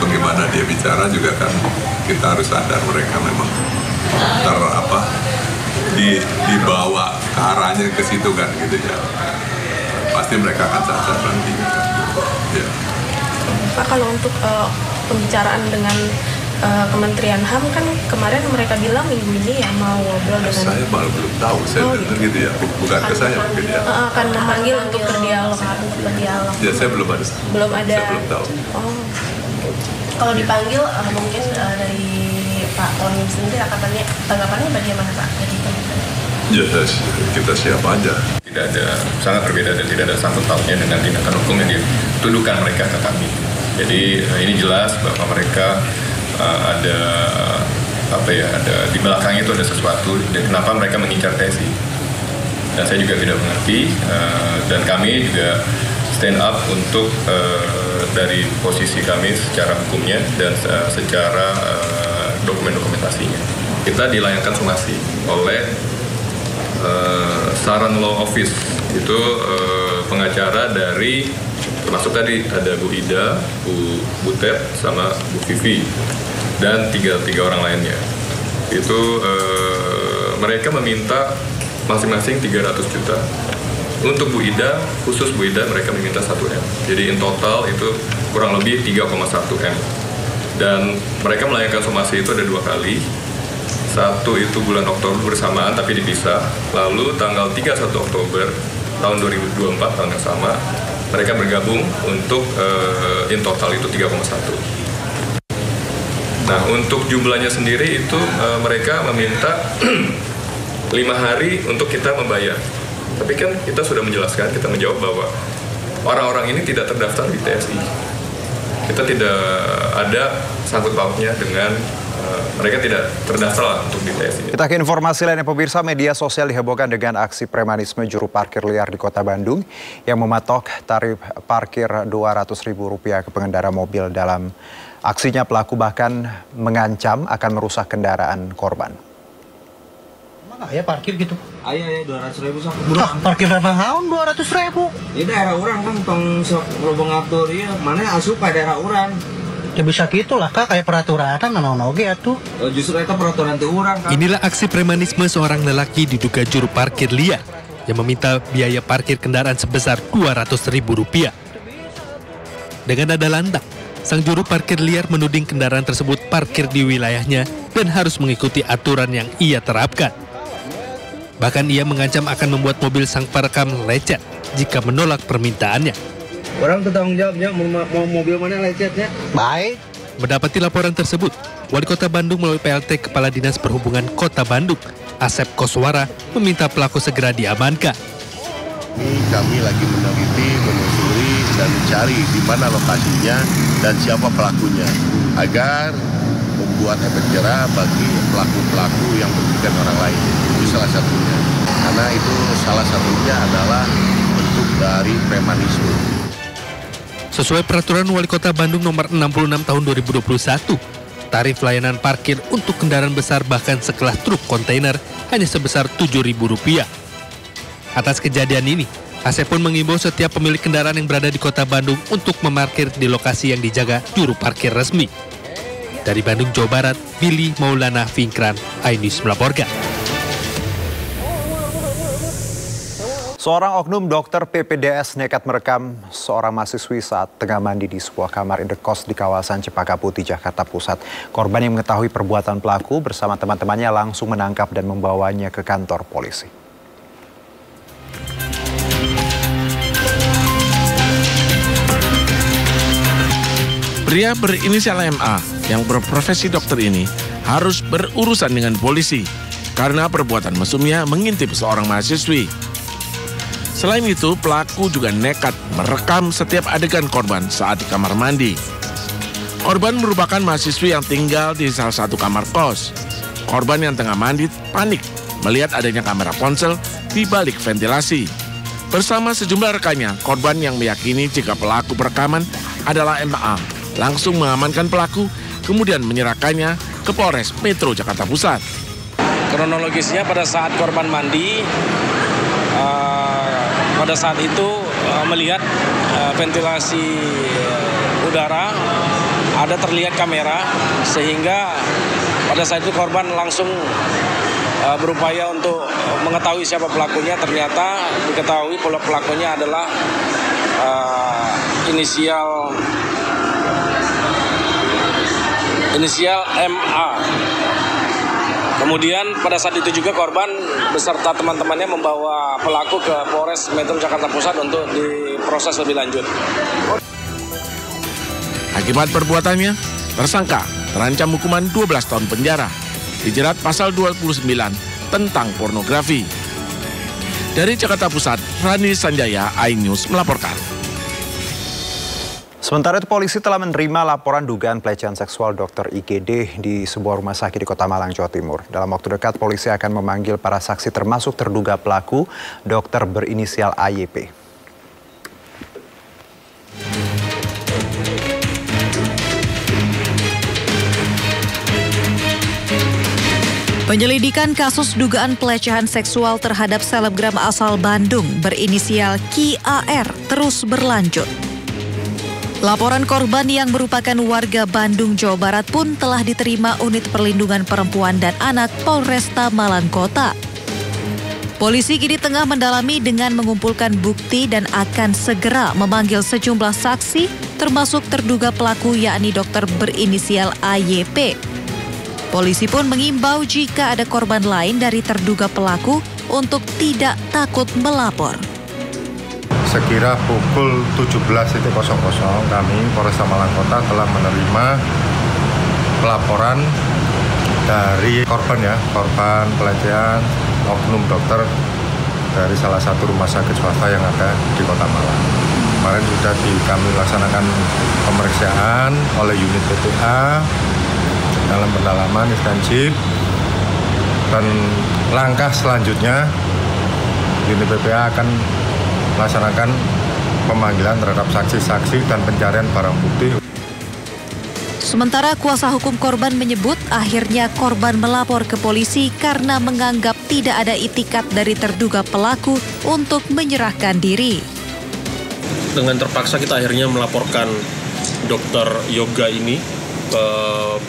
bagaimana dia bicara juga kan kita harus sadar mereka memang dibawa ke arahnya ke situ kan gitu ya. Pasti mereka akan cacat nanti. Ya. Pak, kalau untuk pembicaraan dengan Kementerian HAM kan kemarin mereka bilang minggu ini ya mau ngobrol dengan... Saya malah belum tahu, saya dengar gitu ya, bukan ke saya mungkin ya. Akan memanggil untuk berdialog. Ya saya belum ada. Saya belum tahu. Oh. Kalau dipanggil mungkin dari Pak Tony sendiri tanggapannya bagaimana Pak? Ya kita siap aja. Tidak ada, sangat berbeda dan tidak ada sangkut pautnya dengan tindakan hukum yang dituduhkan mereka ke kami. Jadi ini jelas bahwa mereka ada di belakang itu ada sesuatu dan kenapa mereka mengincar Tesi. Dan saya juga tidak mengerti dan kami juga stand up untuk dari posisi kami secara hukumnya dan secara dokumentasinya. Kita dilayangkan somasi oleh Saran Law Office, itu pengacara dari termasuk tadi ada Bu Ida, Bu Butet, sama Bu Vivi dan tiga orang lainnya. Itu mereka meminta masing-masing 300 juta. Untuk Bu Ida, khusus Bu Ida mereka meminta 1 M. Jadi in total itu kurang lebih 3,1 M. Dan mereka melayangkan somasi itu ada 2 kali. Satu itu bulan Oktober bersamaan tapi dipisah. Lalu tanggal 31 Oktober tahun 2024 tahun yang sama mereka bergabung untuk in total itu 3,1. Nah untuk jumlahnya sendiri itu mereka meminta 5 hari untuk kita membayar. Tapi kan kita sudah menjelaskan, kita menjawab bahwa orang-orang ini tidak terdaftar di TSI. Kita tidak ada sangkut pautnya dengan mereka tidak terdaftar untuk di TSI. Kita ke informasi lainnya pemirsa, media sosial dihebohkan dengan aksi premanisme juru parkir liar di Kota Bandung yang mematok tarif parkir Rp200.000 ke pengendara mobil. Dalam aksinya pelaku bahkan mengancam akan merusak kendaraan korban. Emang ya parkir gitu? Ayo 200.000 sok. Parkir naon 200.000? Ini daerah orang kan tong sok lobong ngatur ya. Mana asup ka daerah orang. Ya bisa gitulah Kak, kayak peraturan naon oge atuh. Justru itu peraturan teu urang Kak. Inilah aksi premanisme seorang lelaki diduga juru parkir liar yang meminta biaya parkir kendaraan sebesar Rp200.000. Dengan nada lantang, sang juru parkir liar menuding kendaraan tersebut parkir di wilayahnya dan harus mengikuti aturan yang ia terapkan. Bahkan ia mengancam akan membuat mobil sang perekam lecet jika menolak permintaannya. Orang bertanggung jawabnya mau mobil mana lecetnya. Baik. Mendapati laporan tersebut, Wali Kota Bandung melalui PLT Kepala Dinas Perhubungan Kota Bandung, Asep Koswara, meminta pelaku segera diamankan. Ini kami lagi meneliti, menelusuri, dan mencari di mana lokasinya dan siapa pelakunya, agar membuat efek jerah bagi pelaku-pelaku yang merugikan orang lain. Itu salah satunya. Karena itu salah satunya adalah bentuk dari premanisme. Sesuai peraturan Wali Kota Bandung nomor 66 tahun 2021, tarif layanan parkir untuk kendaraan besar bahkan sekelas truk kontainer hanya sebesar Rp7.000. Atas kejadian ini, Asep pun mengimbau setiap pemilik kendaraan yang berada di Kota Bandung untuk memarkir di lokasi yang dijaga juru parkir resmi. Dari Bandung, Jawa Barat, Billy Maulana Fingkran, iNews melaporkan. Seorang oknum dokter PPDS nekat merekam seorang mahasiswi saat tengah mandi di sebuah kamar indekos di kawasan Cempaka Putih, Jakarta Pusat. Korban yang mengetahui perbuatan pelaku bersama teman-temannya langsung menangkap dan membawanya ke kantor polisi. Pria berinisial MA yang berprofesi dokter ini harus berurusan dengan polisi. karena perbuatan mesumnya mengintip seorang mahasiswi. Selain itu, pelaku juga nekat merekam setiap adegan korban saat di kamar mandi. Korban merupakan mahasiswi yang tinggal di salah satu kamar kos. Korban yang tengah mandi panik melihat adanya kamera ponsel di balik ventilasi. Bersama sejumlah rekannya, korban yang meyakini jika pelaku perekaman adalah MA langsung mengamankan pelaku, kemudian menyerahkannya ke Polres Metro Jakarta Pusat. Kronologisnya pada saat korban mandi, pada saat itu melihat ventilasi udara, ada terlihat kamera, sehingga pada saat itu korban langsung berupaya untuk mengetahui siapa pelakunya. Ternyata diketahui pelakunya adalah inisial MA. Kemudian pada saat itu juga korban beserta teman-temannya membawa pelaku ke Polres Metro Jakarta Pusat untuk diproses lebih lanjut. Akibat perbuatannya, tersangka terancam hukuman 12 tahun penjara, dijerat pasal 29 tentang pornografi. Dari Jakarta Pusat, Rani Sanjaya, iNews melaporkan. Sementara itu polisi telah menerima laporan dugaan pelecehan seksual Dr. IGD di sebuah rumah sakit di Kota Malang, Jawa Timur. Dalam waktu dekat, polisi akan memanggil para saksi termasuk terduga pelaku, dokter berinisial AYP. Penyelidikan kasus dugaan pelecehan seksual terhadap selebgram asal Bandung berinisial KIAR terus berlanjut. Laporan korban yang merupakan warga Bandung, Jawa Barat pun telah diterima Unit Perlindungan Perempuan dan Anak Polresta Malang Kota. Polisi kini tengah mendalami dengan mengumpulkan bukti dan akan segera memanggil sejumlah saksi termasuk terduga pelaku yakni dokter berinisial AYP. Polisi pun mengimbau jika ada korban lain dari terduga pelaku untuk tidak takut melapor. Sekira pukul 17.00 kami Polresta Malang Kota telah menerima pelaporan dari korban pelecehan oknum dokter dari salah satu rumah sakit swasta yang ada di Kota Malang. Kemarin sudah kami laksanakan pemeriksaan oleh unit PPA dalam pendalaman intensif, dan langkah selanjutnya unit PPA akan melaksanakan pemanggilan terhadap saksi-saksi dan pencarian barang bukti. Sementara kuasa hukum korban menyebut akhirnya korban melapor ke polisi karena menganggap tidak ada itikat dari terduga pelaku untuk menyerahkan diri. Dengan terpaksa kita akhirnya melaporkan dokter yoga ini ke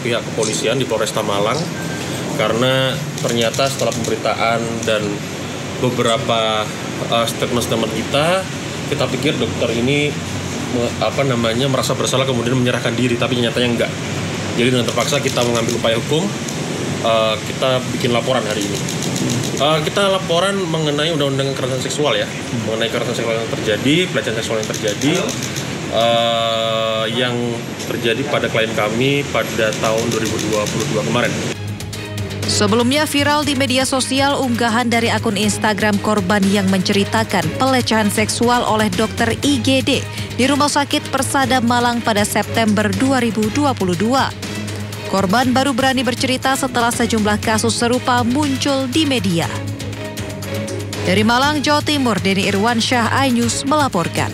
pihak kepolisian di Polresta Malang karena ternyata setelah pemberitaan dan beberapa statement-statement kita pikir dokter ini merasa bersalah kemudian menyerahkan diri, tapi nyatanya enggak. Jadi dengan terpaksa kita mengambil upaya hukum, kita bikin laporan hari ini. Kita laporan mengenai undang-undang kekerasan seksual ya, mengenai kekerasan seksual yang terjadi, pelecehan seksual yang terjadi, yang terjadi pada klien kami pada tahun 2022 kemarin. Sebelumnya viral di media sosial unggahan dari akun Instagram korban yang menceritakan pelecehan seksual oleh dokter IGD di Rumah Sakit Persada Malang pada September 2022. Korban baru berani bercerita setelah sejumlah kasus serupa muncul di media. Dari Malang, Jawa Timur, Denny Irwansyah, iNews melaporkan.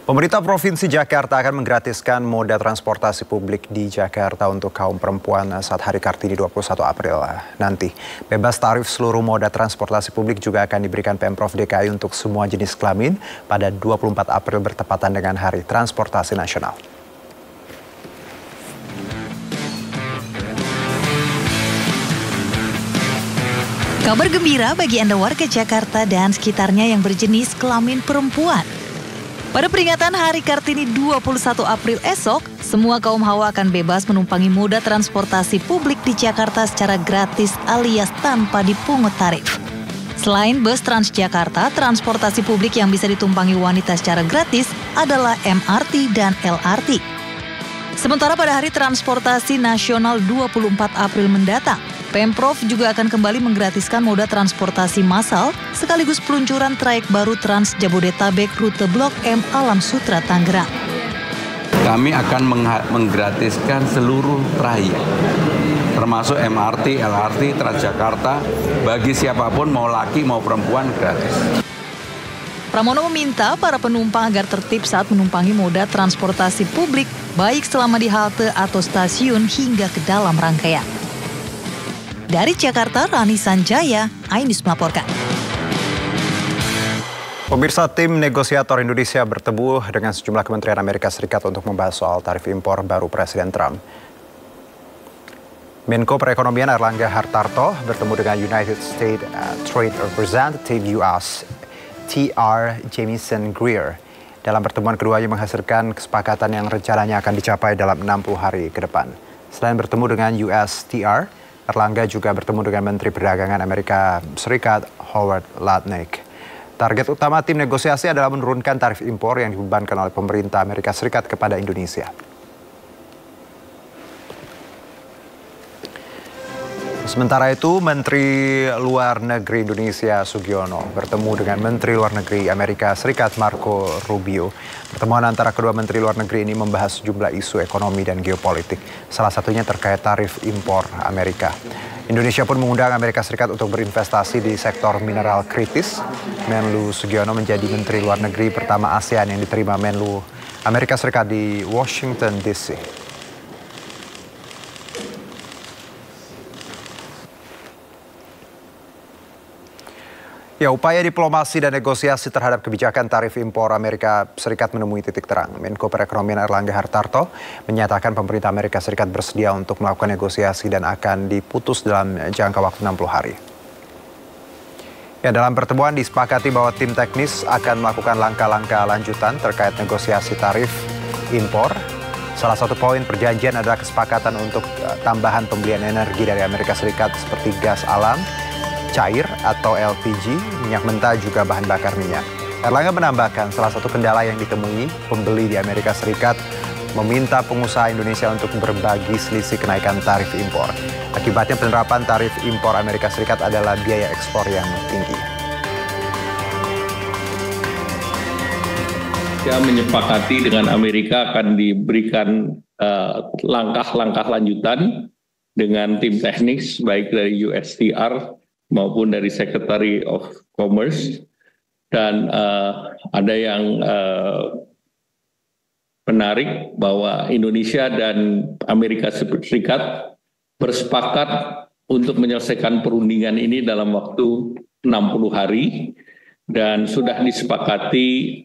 Pemerintah Provinsi Jakarta akan menggratiskan moda transportasi publik di Jakarta untuk kaum perempuan saat Hari Kartini 21 April nanti. Bebas tarif seluruh moda transportasi publik juga akan diberikan Pemprov DKI untuk semua jenis kelamin pada 24 April bertepatan dengan Hari Transportasi Nasional. Kabar gembira bagi Anda warga Jakarta dan sekitarnya yang berjenis kelamin perempuan. Pada peringatan Hari Kartini 21 April esok, semua kaum hawa akan bebas menumpangi moda transportasi publik di Jakarta secara gratis alias tanpa dipungut tarif. Selain bus Transjakarta, transportasi publik yang bisa ditumpangi wanita secara gratis adalah MRT dan LRT. Sementara pada Hari Transportasi Nasional 24 April mendatang, Pemprov juga akan kembali menggratiskan moda transportasi massal sekaligus peluncuran trayek baru Trans Jabodetabek rute Blok M Alam Sutra Tangerang. Kami akan menggratiskan seluruh trayek, termasuk MRT, LRT, Transjakarta, bagi siapapun mau laki mau perempuan gratis. Pramono meminta para penumpang agar tertib saat menumpangi moda transportasi publik, baik selama di halte atau stasiun hingga ke dalam rangkaian. Dari Jakarta, Rani Sanjaya, iNews melaporkan. Pemirsa, tim negosiator Indonesia bertemu dengan sejumlah kementerian Amerika Serikat untuk membahas soal tarif impor baru Presiden Trump. Menko Perekonomian Erlangga Hartarto bertemu dengan United States Trade Representative US T.R. Jamieson Greer. Dalam pertemuan keduanya menghasilkan kesepakatan yang rencananya akan dicapai dalam 60 hari ke depan. Selain bertemu dengan USTR, Erlangga juga bertemu dengan Menteri Perdagangan Amerika Serikat Howard Lutnick. Target utama tim negosiasi adalah menurunkan tarif impor yang dibebankan oleh pemerintah Amerika Serikat kepada Indonesia. Sementara itu, Menteri Luar Negeri Indonesia Sugiono bertemu dengan Menteri Luar Negeri Amerika Serikat Marco Rubio. Pertemuan antara kedua Menteri Luar Negeri ini membahas sejumlah isu ekonomi dan geopolitik, salah satunya terkait tarif impor Amerika. Indonesia pun mengundang Amerika Serikat untuk berinvestasi di sektor mineral kritis. Menlu Sugiono menjadi Menteri Luar Negeri pertama ASEAN yang diterima Menlu Amerika Serikat di Washington, D.C. Ya, upaya diplomasi dan negosiasi terhadap kebijakan tarif impor Amerika Serikat menemui titik terang. Menko Perekonomian Erlangga Hartarto menyatakan pemerintah Amerika Serikat bersedia untuk melakukan negosiasi dan akan diputus dalam jangka waktu 60 hari. Ya, dalam pertemuan disepakati bahwa tim teknis akan melakukan langkah-langkah lanjutan terkait negosiasi tarif impor. Salah satu poin perjanjian adalah kesepakatan untuk tambahan pembelian energi dari Amerika Serikat seperti gas alam, cair atau LPG, minyak mentah juga bahan bakar minyak. Erlangga menambahkan salah satu kendala yang ditemui pembeli di Amerika Serikat meminta pengusaha Indonesia untuk berbagi selisih kenaikan tarif impor. Akibatnya penerapan tarif impor Amerika Serikat adalah biaya ekspor yang tinggi. Dia menyepakati dengan Amerika akan diberikan langkah-langkah lanjutan dengan tim teknis baik dari USTR maupun dari Secretary of Commerce, dan ada yang menarik bahwa Indonesia dan Amerika Serikat bersepakat untuk menyelesaikan perundingan ini dalam waktu 60 hari dan sudah disepakati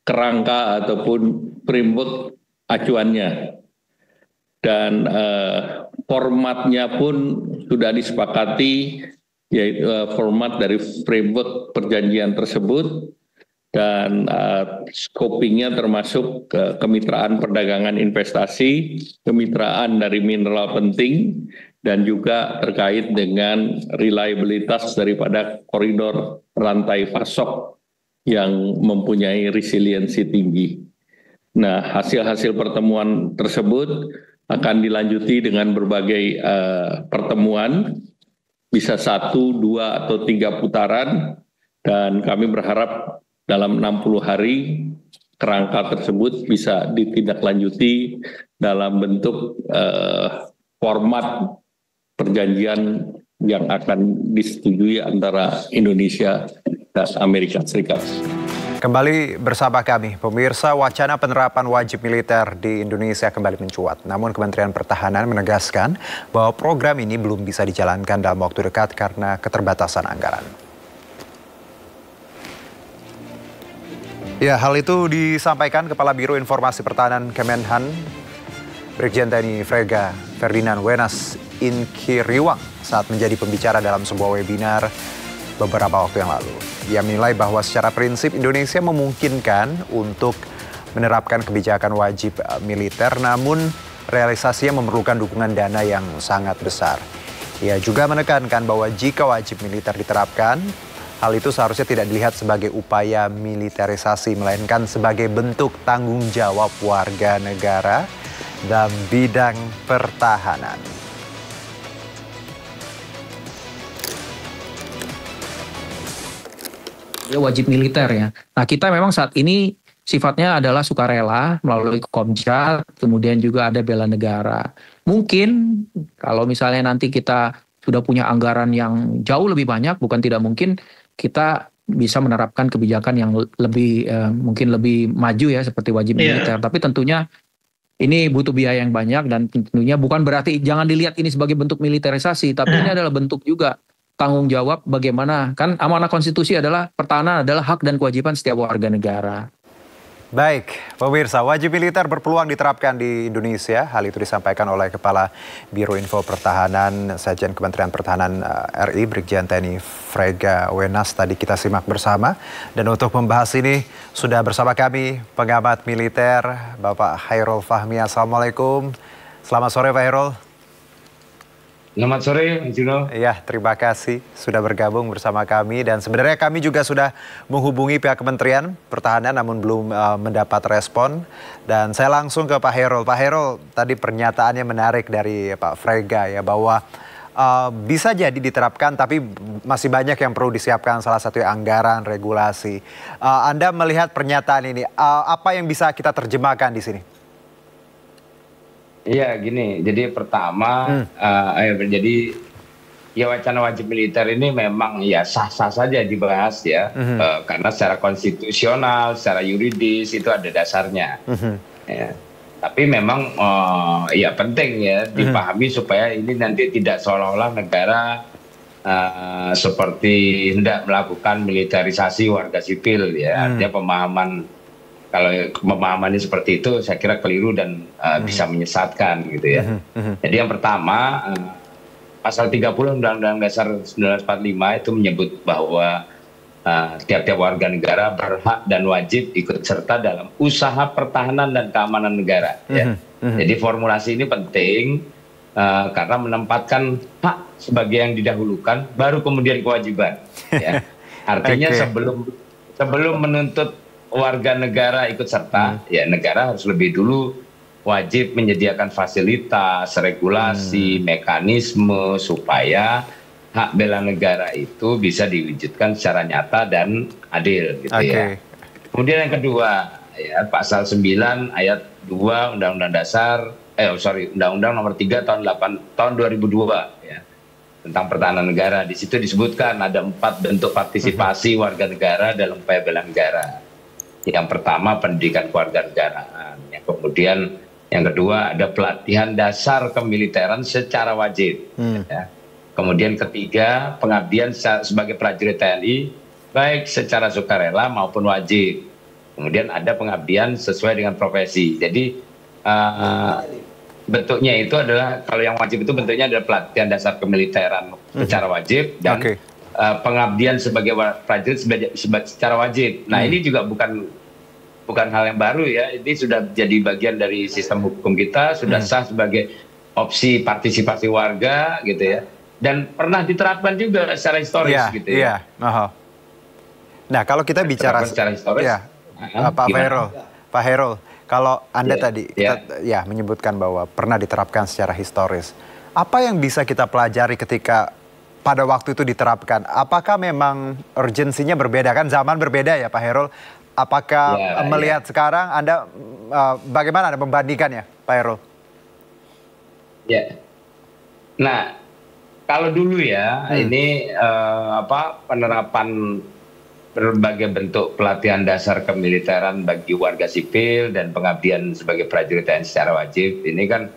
kerangka ataupun framework acuannya, dan formatnya pun sudah disepakati, yaitu format dari framework perjanjian tersebut, dan scopingnya termasuk kemitraan perdagangan investasi, kemitraan dari mineral penting, dan juga terkait dengan reliabilitas daripada koridor rantai pasok yang mempunyai resiliensi tinggi. Nah, hasil-hasil pertemuan tersebut akan dilanjuti dengan berbagai pertemuan, bisa 1, 2, atau 3 putaran, dan kami berharap dalam 60 hari kerangka tersebut bisa ditindaklanjuti dalam bentuk format perjanjian yang akan disetujui antara Indonesia dan Amerika Serikat. Kembali bersama kami, pemirsa, wacana penerapan wajib militer di Indonesia kembali mencuat. Namun Kementerian Pertahanan menegaskan bahwa program ini belum bisa dijalankan dalam waktu dekat karena keterbatasan anggaran. Ya, hal itu disampaikan Kepala Biro Informasi Pertahanan Kemenhan, Brigjen TNI Frega Ferdinand Wenas Inkiriwang saat menjadi pembicara dalam sebuah webinar beberapa waktu yang lalu. Ia menilai bahwa secara prinsip Indonesia memungkinkan untuk menerapkan kebijakan wajib militer, namun realisasinya memerlukan dukungan dana yang sangat besar. Ia juga menekankan bahwa jika wajib militer diterapkan, hal itu seharusnya tidak dilihat sebagai upaya militerisasi, melainkan sebagai bentuk tanggung jawab warga negara dalam bidang pertahanan. wajib militer ya. Nah kita memang saat ini sifatnya adalah sukarela melalui Komcat, kemudian juga ada bela negara. Mungkin kalau misalnya nanti kita sudah punya anggaran yang jauh lebih banyak, bukan tidak mungkin kita bisa menerapkan kebijakan yang lebih mungkin lebih maju ya seperti wajib militer. Tapi tentunya ini butuh biaya yang banyak dan tentunya bukan berarti jangan dilihat ini sebagai bentuk militerisasi, tapi ini adalah bentuk juga tanggung jawab bagaimana, kan amanah konstitusi adalah pertahanan adalah hak dan kewajiban setiap warga negara. Baik, pemirsa, wajib militer berpeluang diterapkan di Indonesia. Hal itu disampaikan oleh Kepala Biro Info Pertahanan, Sekjen Kementerian Pertahanan RI, Brigjen TNI Frega Wenas. Tadi kita simak bersama. Dan untuk membahas ini, sudah bersama kami pengamat militer, Bapak Hairul Fahmi. Assalamualaikum. Selamat sore, Pak Hairul. Selamat sore, Mas Juno. Iya, terima kasih sudah bergabung bersama kami. Dan sebenarnya kami juga sudah menghubungi pihak Kementerian Pertahanan namun belum mendapat respon. Dan saya langsung ke Pak Hairul. Pak Hairul, tadi pernyataannya menarik dari Pak Frega ya bahwa bisa jadi diterapkan tapi masih banyak yang perlu disiapkan, salah satunya anggaran, regulasi. Anda melihat pernyataan ini, apa yang bisa kita terjemahkan di sini? Iya gini, jadi pertama jadi ya wacana wajib militer ini memang ya sah-sah saja dibahas ya, karena secara konstitusional, secara yuridis itu ada dasarnya. Ya. Tapi memang ya penting ya dipahami supaya ini nanti tidak seolah-olah negara seperti hendak melakukan militerisasi warga sipil ya, artinya pemahaman. Kalau pemahamannya seperti itu, saya kira keliru dan bisa menyesatkan gitu ya. Jadi yang pertama, pasal 30 Undang-Undang Dasar 1945 itu menyebut bahwa tiap-tiap warga negara berhak dan wajib ikut serta dalam usaha pertahanan dan keamanan negara. Ya. Jadi formulasi ini penting karena menempatkan hak sebagai yang didahulukan, baru kemudian kewajiban. Ya. Artinya sebelum menuntut warga negara ikut serta, ya negara harus lebih dulu wajib menyediakan fasilitas, regulasi, mekanisme supaya hak bela negara itu bisa diwujudkan secara nyata dan adil gitu ya. Kemudian yang kedua, ya pasal 9 ayat 2 Undang-Undang Dasar Undang-Undang Nomor 3 tahun 2002 ya. Tentang pertahanan negara. Di situ disebutkan ada 4 bentuk partisipasi warga negara dalam upaya bela negara. Yang pertama pendidikan kewarganegaraan, kemudian yang kedua ada pelatihan dasar kemiliteran secara wajib, ya. Kemudian ketiga pengabdian sebagai prajurit TNI baik secara sukarela maupun wajib. Kemudian ada pengabdian sesuai dengan profesi. Jadi bentuknya itu adalah kalau yang wajib itu bentuknya adalah pelatihan dasar kemiliteran secara wajib dan pengabdian sebagai prajurit secara wajib. Nah ini juga bukan hal yang baru ya, ini sudah jadi bagian dari sistem hukum kita, sudah sah sebagai opsi partisipasi warga gitu ya, dan pernah diterapkan juga secara historis gitu ya. Nah kalau kita bicara secara historis, Pak Hairul, kalau Anda tadi kita, menyebutkan bahwa pernah diterapkan secara historis, apa yang bisa kita pelajari ketika pada waktu itu diterapkan? Apakah memang urgensinya berbeda? Kan zaman berbeda ya Pak Hairul. Apakah melihat sekarang Anda bagaimana Anda membandingkannya Pak Hairul? Ya. Nah, kalau dulu ya ini penerapan berbagai bentuk pelatihan dasar kemiliteran bagi warga sipil dan pengabdian sebagai prajurit TNI secara wajib ini kan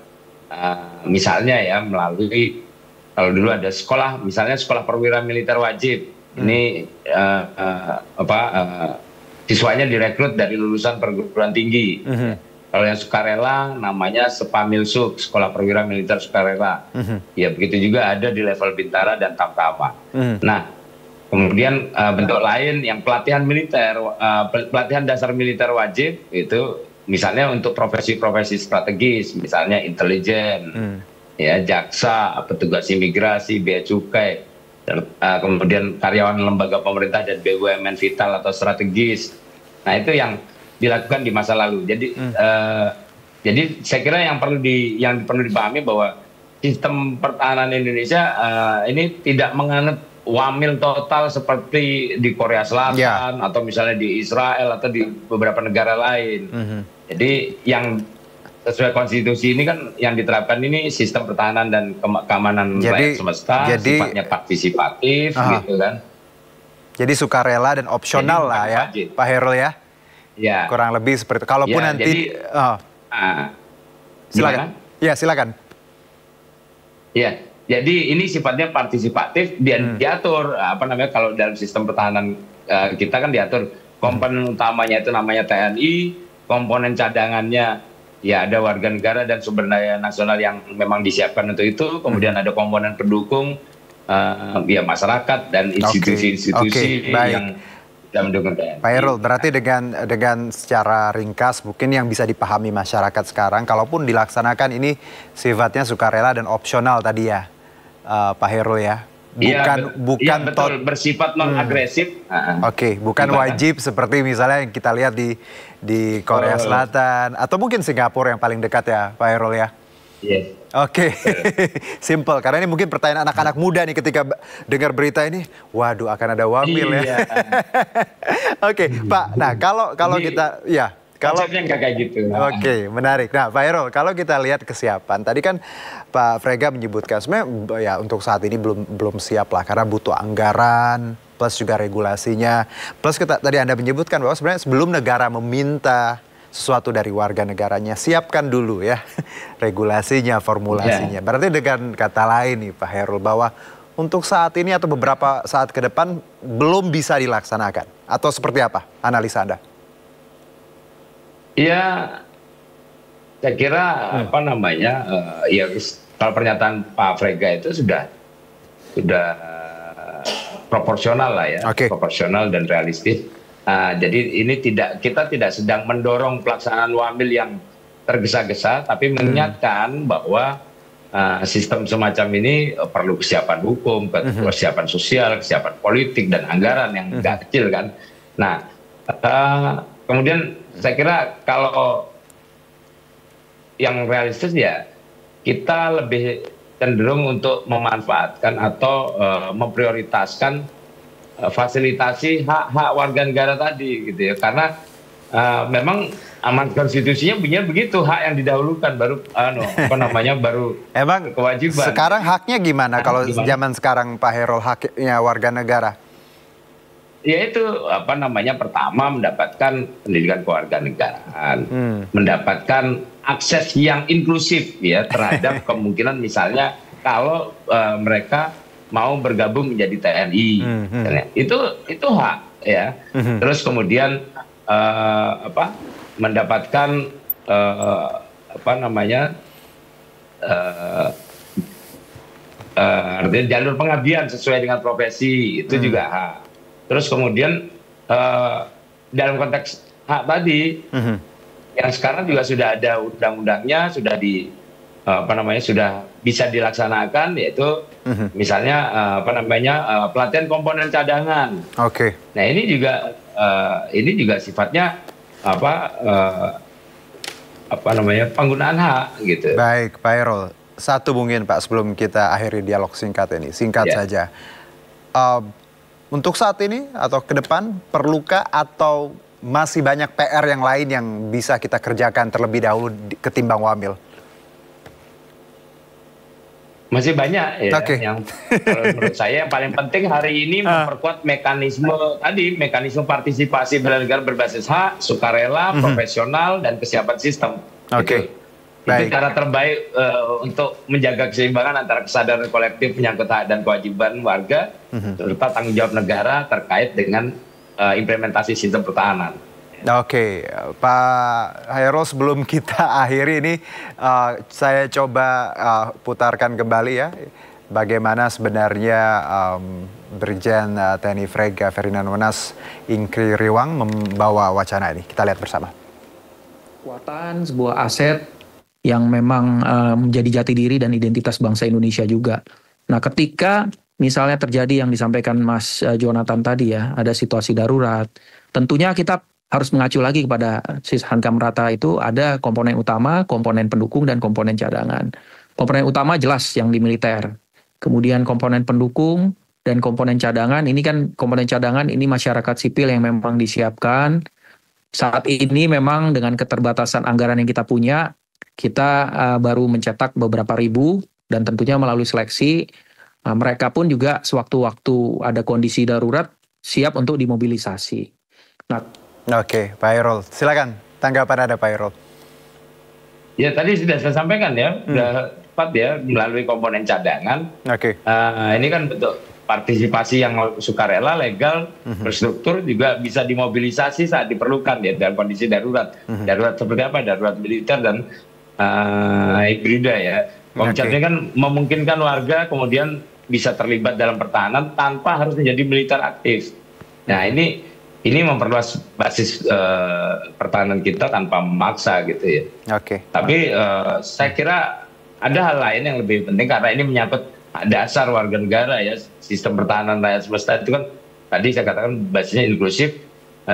misalnya ya melalui kalau dulu ada sekolah, misalnya sekolah perwira militer wajib, ini siswanya direkrut dari lulusan perguruan tinggi. Kalau yang sukarela namanya Sepamilsuk, sekolah perwira militer sukarela. Ya begitu juga ada di level Bintara dan Tamtama. Nah, kemudian bentuk lain yang pelatihan militer, pelatihan dasar militer wajib itu misalnya untuk profesi-profesi strategis, misalnya intelijen. Ya, jaksa, petugas imigrasi, bea cukai, kemudian karyawan lembaga pemerintah dan BUMN vital atau strategis. Nah itu yang dilakukan di masa lalu. Jadi saya kira yang perlu dipahami bahwa sistem pertahanan Indonesia ini tidak menganut wamil total seperti di Korea Selatan atau misalnya di Israel atau di beberapa negara lain. Jadi yang sesuai konstitusi ini kan yang diterapkan ini sistem pertahanan dan keamanan rakyat semesta, sifatnya partisipatif gitu kan. Jadi sukarela dan opsional lah ya, wajib. Pak Hairul ya. Ya. Kurang lebih seperti itu. Kalaupun nanti silakan. Ya, silakan. Ya. Jadi ini sifatnya partisipatif dan diatur kalau dalam sistem pertahanan kita kan diatur komponen utamanya itu namanya TNI, komponen cadangannya ya ada warga negara dan sumber daya nasional yang memang disiapkan untuk itu, kemudian ada komponen pendukung ya masyarakat dan institusi-institusi yang mendukung TNI. Pak Hairul, berarti dengan secara ringkas mungkin yang bisa dipahami masyarakat sekarang, kalaupun dilaksanakan ini sifatnya sukarela dan opsional tadi ya. Pak Hairul ya, bukan betul, bersifat non agresif. Bukan wajib seperti misalnya yang kita lihat di Korea Selatan atau mungkin Singapura yang paling dekat ya, Pak Hairul ya. Simple, karena ini mungkin pertanyaan anak-anak muda nih ketika dengar berita ini, waduh akan ada wamil ya. Pak. Nah kalau kita konsepnya nggak kayak gitu. Menarik. Nah, Pak Hairul, kalau kita lihat kesiapan, tadi kan Pak Frega menyebutkan sebenarnya ya untuk saat ini belum siap lah karena butuh anggaran plus juga regulasinya. Plus tadi Anda menyebutkan bahwa sebenarnya sebelum negara meminta sesuatu dari warga negaranya, siapkan dulu ya regulasinya, formulasinya. Berarti dengan kata lain nih Pak Hairul bahwa untuk saat ini atau beberapa saat ke depan belum bisa dilaksanakan atau seperti apa analisa Anda? Ya, saya kira kalau pernyataan Pak Frega itu sudah proporsional lah ya, proporsional dan realistis. Jadi ini kita tidak sedang mendorong pelaksanaan wamil yang tergesa-gesa, tapi mengingatkan bahwa sistem semacam ini perlu kesiapan hukum, kesiapan sosial, kesiapan politik dan anggaran yang nggak kecil kan. Nah, kemudian saya kira kalau yang realistis ya kita lebih cenderung untuk memanfaatkan atau memprioritaskan fasilitasi hak-hak warga negara tadi gitu ya, karena memang amanat konstitusinya bunyinya begitu, hak yang didahulukan baru baru emang kewajiban. Sekarang haknya gimana kalau zaman sekarang Pak Hairul, haknya warga negara? Yaitu pertama mendapatkan pendidikan kewarganegaraan, mendapatkan akses yang inklusif ya terhadap kemungkinan misalnya kalau mereka mau bergabung menjadi TNI, itu hak ya. Terus kemudian mendapatkan artinya jalur pengabdian sesuai dengan profesi itu juga hak. Terus kemudian dalam konteks hak tadi, yang sekarang juga sudah ada undang-undangnya, sudah sudah bisa dilaksanakan, yaitu misalnya pelatihan komponen cadangan. Nah ini juga sifatnya penggunaan hak gitu. Baik, Pak Hairul. Satu mungkin Pak sebelum kita akhiri dialog singkat ini, saja. Untuk saat ini atau ke depan, perlukah atau masih banyak PR yang lain yang bisa kita kerjakan terlebih dahulu ketimbang wamil? Masih banyak ya. Yang kalau menurut saya yang paling penting hari ini memperkuat mekanisme partisipasi bela negara berbasis hak, sukarela, profesional dan kesiapan sistem. Itu cara terbaik untuk menjaga keseimbangan antara kesadaran kolektif menyangkut hak dan kewajiban warga serta tanggung jawab negara terkait dengan implementasi sistem pertahanan. Pak Hairul, sebelum kita akhiri ini saya coba putarkan kembali ya bagaimana sebenarnya Brigjen TNI Frega Ferdinand Wenas Ingkri Riwang membawa wacana ini. Kita lihat bersama. Kekuatan sebuah aset yang memang menjadi jati diri dan identitas bangsa Indonesia juga. Nah, ketika misalnya terjadi yang disampaikan Mas Jonathan tadi ya, ada situasi darurat, tentunya kita harus mengacu lagi kepada Hankam Rata itu ada komponen utama, komponen pendukung, dan komponen cadangan. Komponen utama jelas yang di militer. Kemudian komponen pendukung Dan komponen cadangan ini masyarakat sipil yang memang disiapkan. Saat ini memang dengan keterbatasan anggaran yang kita punya, kita baru mencetak beberapa ribu dan tentunya melalui seleksi. Mereka pun juga sewaktu-waktu ada kondisi darurat siap untuk dimobilisasi. Oke, Pak Hairul, silakan tanggapan Anda, Pak Hairul. Ya tadi sudah saya sampaikan ya, sudah tepat ya melalui komponen cadangan. Oke. Ini kan bentuk partisipasi yang sukarela, legal, berstruktur, juga bisa dimobilisasi saat diperlukan ya dalam kondisi darurat. Darurat seperti apa? Darurat militer dan hibrida ya. Komcat ini kan memungkinkan warga kemudian bisa terlibat dalam pertahanan tanpa harus menjadi militer aktif. Nah ini memperluas basis pertahanan kita tanpa memaksa gitu ya. Oke. Tapi saya kira ada hal lain yang lebih penting karena ini menyangkut dasar warga negara ya. Sistem pertahanan rakyat semesta itu kan tadi saya katakan basisnya inklusif,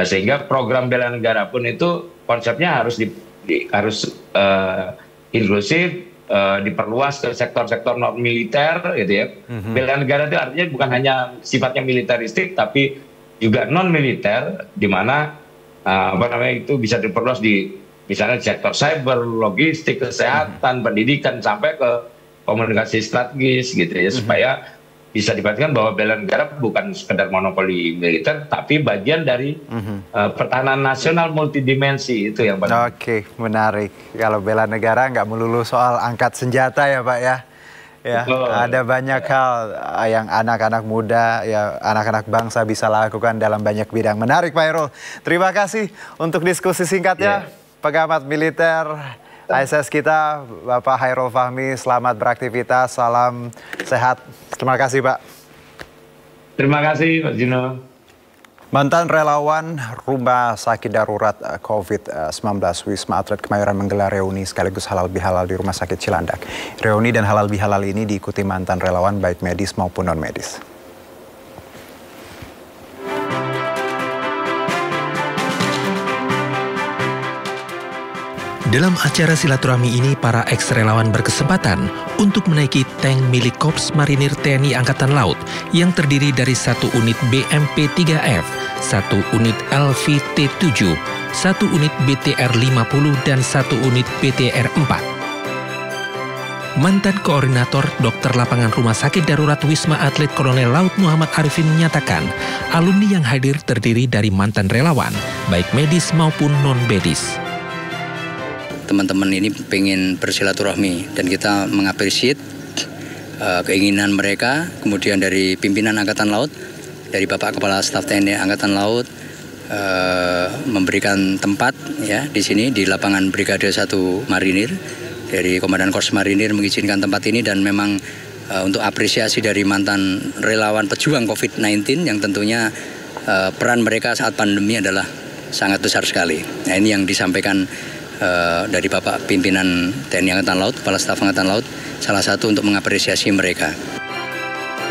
sehingga program bela negara pun itu konsepnya harus inklusif, diperluas ke sektor-sektor non militer gitu ya. Bela negara itu artinya bukan hanya sifatnya militeristik tapi juga non militer, di mana itu bisa diperluas di misalnya sektor cyber, logistik, kesehatan, pendidikan sampai ke komunikasi strategis gitu ya, supaya bisa dipastikan bahwa bela negara bukan sekedar monopoli militer tapi bagian dari pertahanan nasional multidimensi, itu yang penting. Oke, menarik. Kalau bela negara nggak melulu soal angkat senjata ya Pak ya. Ya, ada banyak hal yang anak-anak muda, ya anak-anak bangsa bisa lakukan dalam banyak bidang. Menarik Pak Hairul. Terima kasih untuk diskusi singkatnya, pengamat militer ASS kita, Bapak Hairul Fahmi. Selamat beraktivitas, salam sehat. Terima kasih Pak. Terima kasih Pak Juno. Mantan relawan Rumah Sakit Darurat COVID-19 Wisma Atlet Kemayoran menggelar reuni sekaligus halal bihalal di Rumah Sakit Cilandak. Reuni dan halal bihalal ini diikuti mantan relawan baik medis maupun non-medis. Dalam acara silaturahmi ini, para ex-relawan berkesempatan untuk menaiki tank milik Korps Marinir TNI Angkatan Laut yang terdiri dari 1 unit BMP-3F, 1 unit LVT-7, 1 unit BTR-50, dan 1 unit BTR-4. Mantan Koordinator Dokter Lapangan Rumah Sakit Darurat Wisma Atlet Kolonel Laut Muhammad Arifin menyatakan, alumni yang hadir terdiri dari mantan relawan, baik medis maupun non-medis. Teman-teman ini pengen bersilaturahmi dan kita mengapresiasi keinginan mereka, kemudian dari pimpinan Angkatan Laut, dari Bapak Kepala Staf TNI Angkatan Laut memberikan tempat ya di sini di lapangan Brigade 1 Marinir, dari Komandan Korps Marinir mengizinkan tempat ini, dan memang untuk apresiasi dari mantan relawan pejuang COVID-19 yang tentunya peran mereka saat pandemi adalah sangat besar sekali. Nah ini yang disampaikan dari Bapak Pimpinan TNI Angkatan Laut, Kepala Staf Angkatan Laut, salah satu untuk mengapresiasi mereka.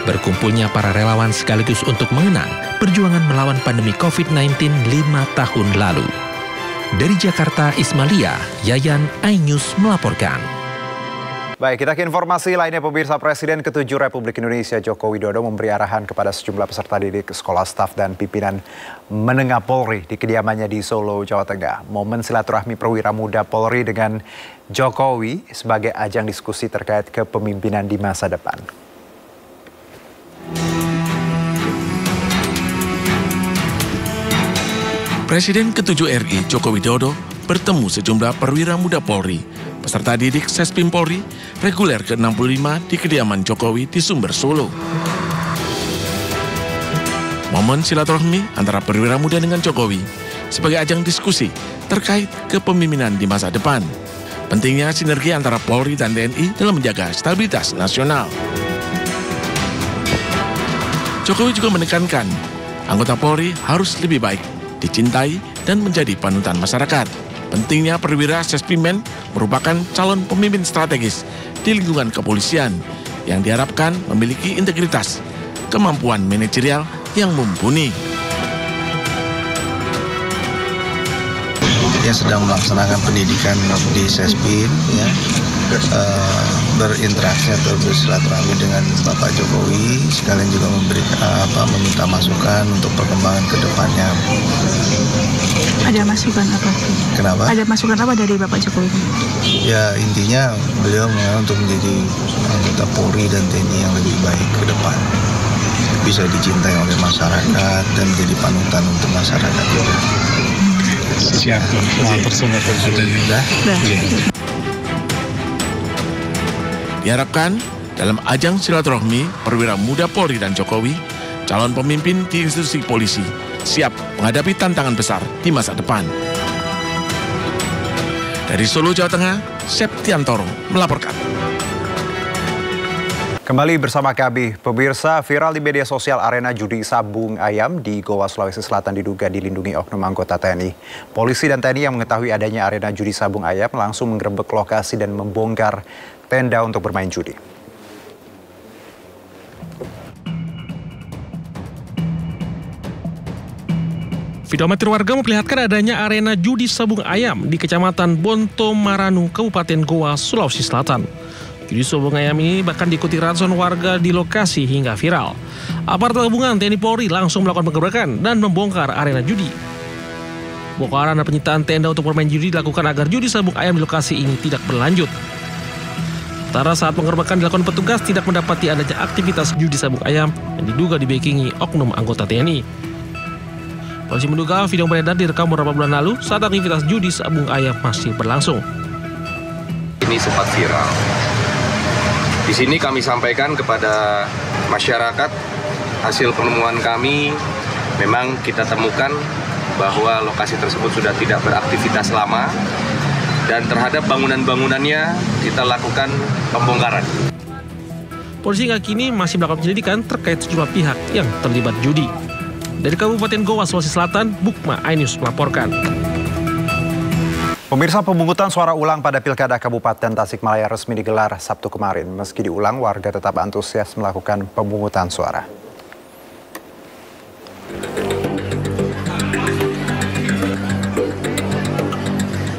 Berkumpulnya para relawan sekaligus untuk mengenang perjuangan melawan pandemi COVID-19 5 tahun lalu. Dari Jakarta, Ismalia, Yayan iNews melaporkan. Baik, kita ke informasi lainnya. Pemirsa, Presiden ke-7 Republik Indonesia Joko Widodo memberi arahan kepada sejumlah peserta didik, sekolah, staf, dan pimpinan menengah Polri di kediamannya di Solo, Jawa Tengah. Momen silaturahmi perwira muda Polri dengan Jokowi sebagai ajang diskusi terkait kepemimpinan di masa depan. Presiden ke-7 RI Joko Widodo bertemu sejumlah perwira muda Polri, peserta didik Sespim Polri, reguler ke-65 di kediaman Jokowi di Sumber, Solo. Momen silaturahmi antara perwira muda dengan Jokowi sebagai ajang diskusi terkait kepemimpinan di masa depan. Pentingnya sinergi antara Polri dan TNI dalam menjaga stabilitas nasional. Jokowi juga menekankan anggota Polri harus lebih baik, dicintai, dan menjadi panutan masyarakat. Pentingnya perwira Sespimen merupakan calon pemimpin strategis di lingkungan kepolisian yang diharapkan memiliki integritas, kemampuan manajerial yang mumpuni. Dia sedang melaksanakan pendidikan di Sespim, ya. berinteraksi atau bersilaturahmi dengan Bapak Jokowi, sekalian juga meminta masukan untuk perkembangan ke depannya. Ada masukan apa? Kenapa? Ada masukan apa dari Bapak Jokowi? Ya intinya beliau untuk menjadi anggota Polri dan TNI yang lebih baik ke depan, bisa dicintai oleh masyarakat dan menjadi panutan untuk masyarakat juga. Siap. Diharapkan dalam ajang silaturahmi perwira muda Polri dan Jokowi, calon pemimpin di institusi polisi siap menghadapi tantangan besar di masa depan. Dari Solo, Jawa Tengah, Septiantoro melaporkan. Kembali bersama kami, pemirsa, viral di media sosial arena judi sabung ayam di Goa, Sulawesi Selatan diduga dilindungi oknum anggota TNI. Polisi dan TNI yang mengetahui adanya arena judi sabung ayam langsung menggerebek lokasi dan membongkar tenda untuk bermain judi. Video amatir warga memperlihatkan adanya arena judi sabung ayam di Kecamatan Bonto Maranu, Kabupaten Goa, Sulawesi Selatan. Judi sabung ayam ini bahkan diikuti ratusan warga di lokasi hingga viral. Aparat gabungan TNI Polri langsung melakukan penggerebekan dan membongkar arena judi. Bongkaran dan penyitaan tenda untuk bermain judi dilakukan agar judi sabung ayam di lokasi ini tidak berlanjut. Sementara saat penggerebekan dilakukan petugas tidak mendapati adanya aktivitas judi sabung ayam yang diduga dibekingi oknum anggota TNI. Polisi menduga video beredar direkam beberapa bulan lalu saat aktivitas judi sabung ayam masih berlangsung. Ini sempat viral. Di sini kami sampaikan kepada masyarakat hasil penemuan kami, memang kita temukan bahwa lokasi tersebut sudah tidak beraktivitas lama dan terhadap bangunan-bangunannya kita lakukan pembongkaran. Polisi hingga kini masih melakukan penyelidikan terkait sejumlah pihak yang terlibat judi. Dari Kabupaten Goa, Sulawesi Selatan, Bukma iNews melaporkan. Pemirsa, pemungutan suara ulang pada Pilkada Kabupaten Tasikmalaya resmi digelar Sabtu kemarin. Meski diulang, warga tetap antusias melakukan pemungutan suara.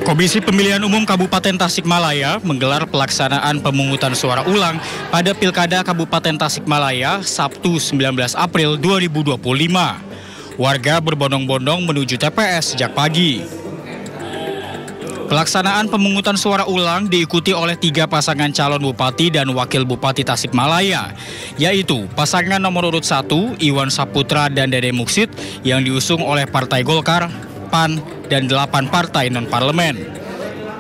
Komisi Pemilihan Umum Kabupaten Tasikmalaya menggelar pelaksanaan pemungutan suara ulang pada Pilkada Kabupaten Tasikmalaya Sabtu 19 April 2025. Warga berbondong-bondong menuju TPS sejak pagi. Pelaksanaan pemungutan suara ulang diikuti oleh 3 pasangan calon bupati dan wakil bupati Tasikmalaya, yaitu pasangan nomor urut 1 Iwan Saputra dan Dede Muksid yang diusung oleh Partai Golkar, PAN, dan 8 partai non-parlemen.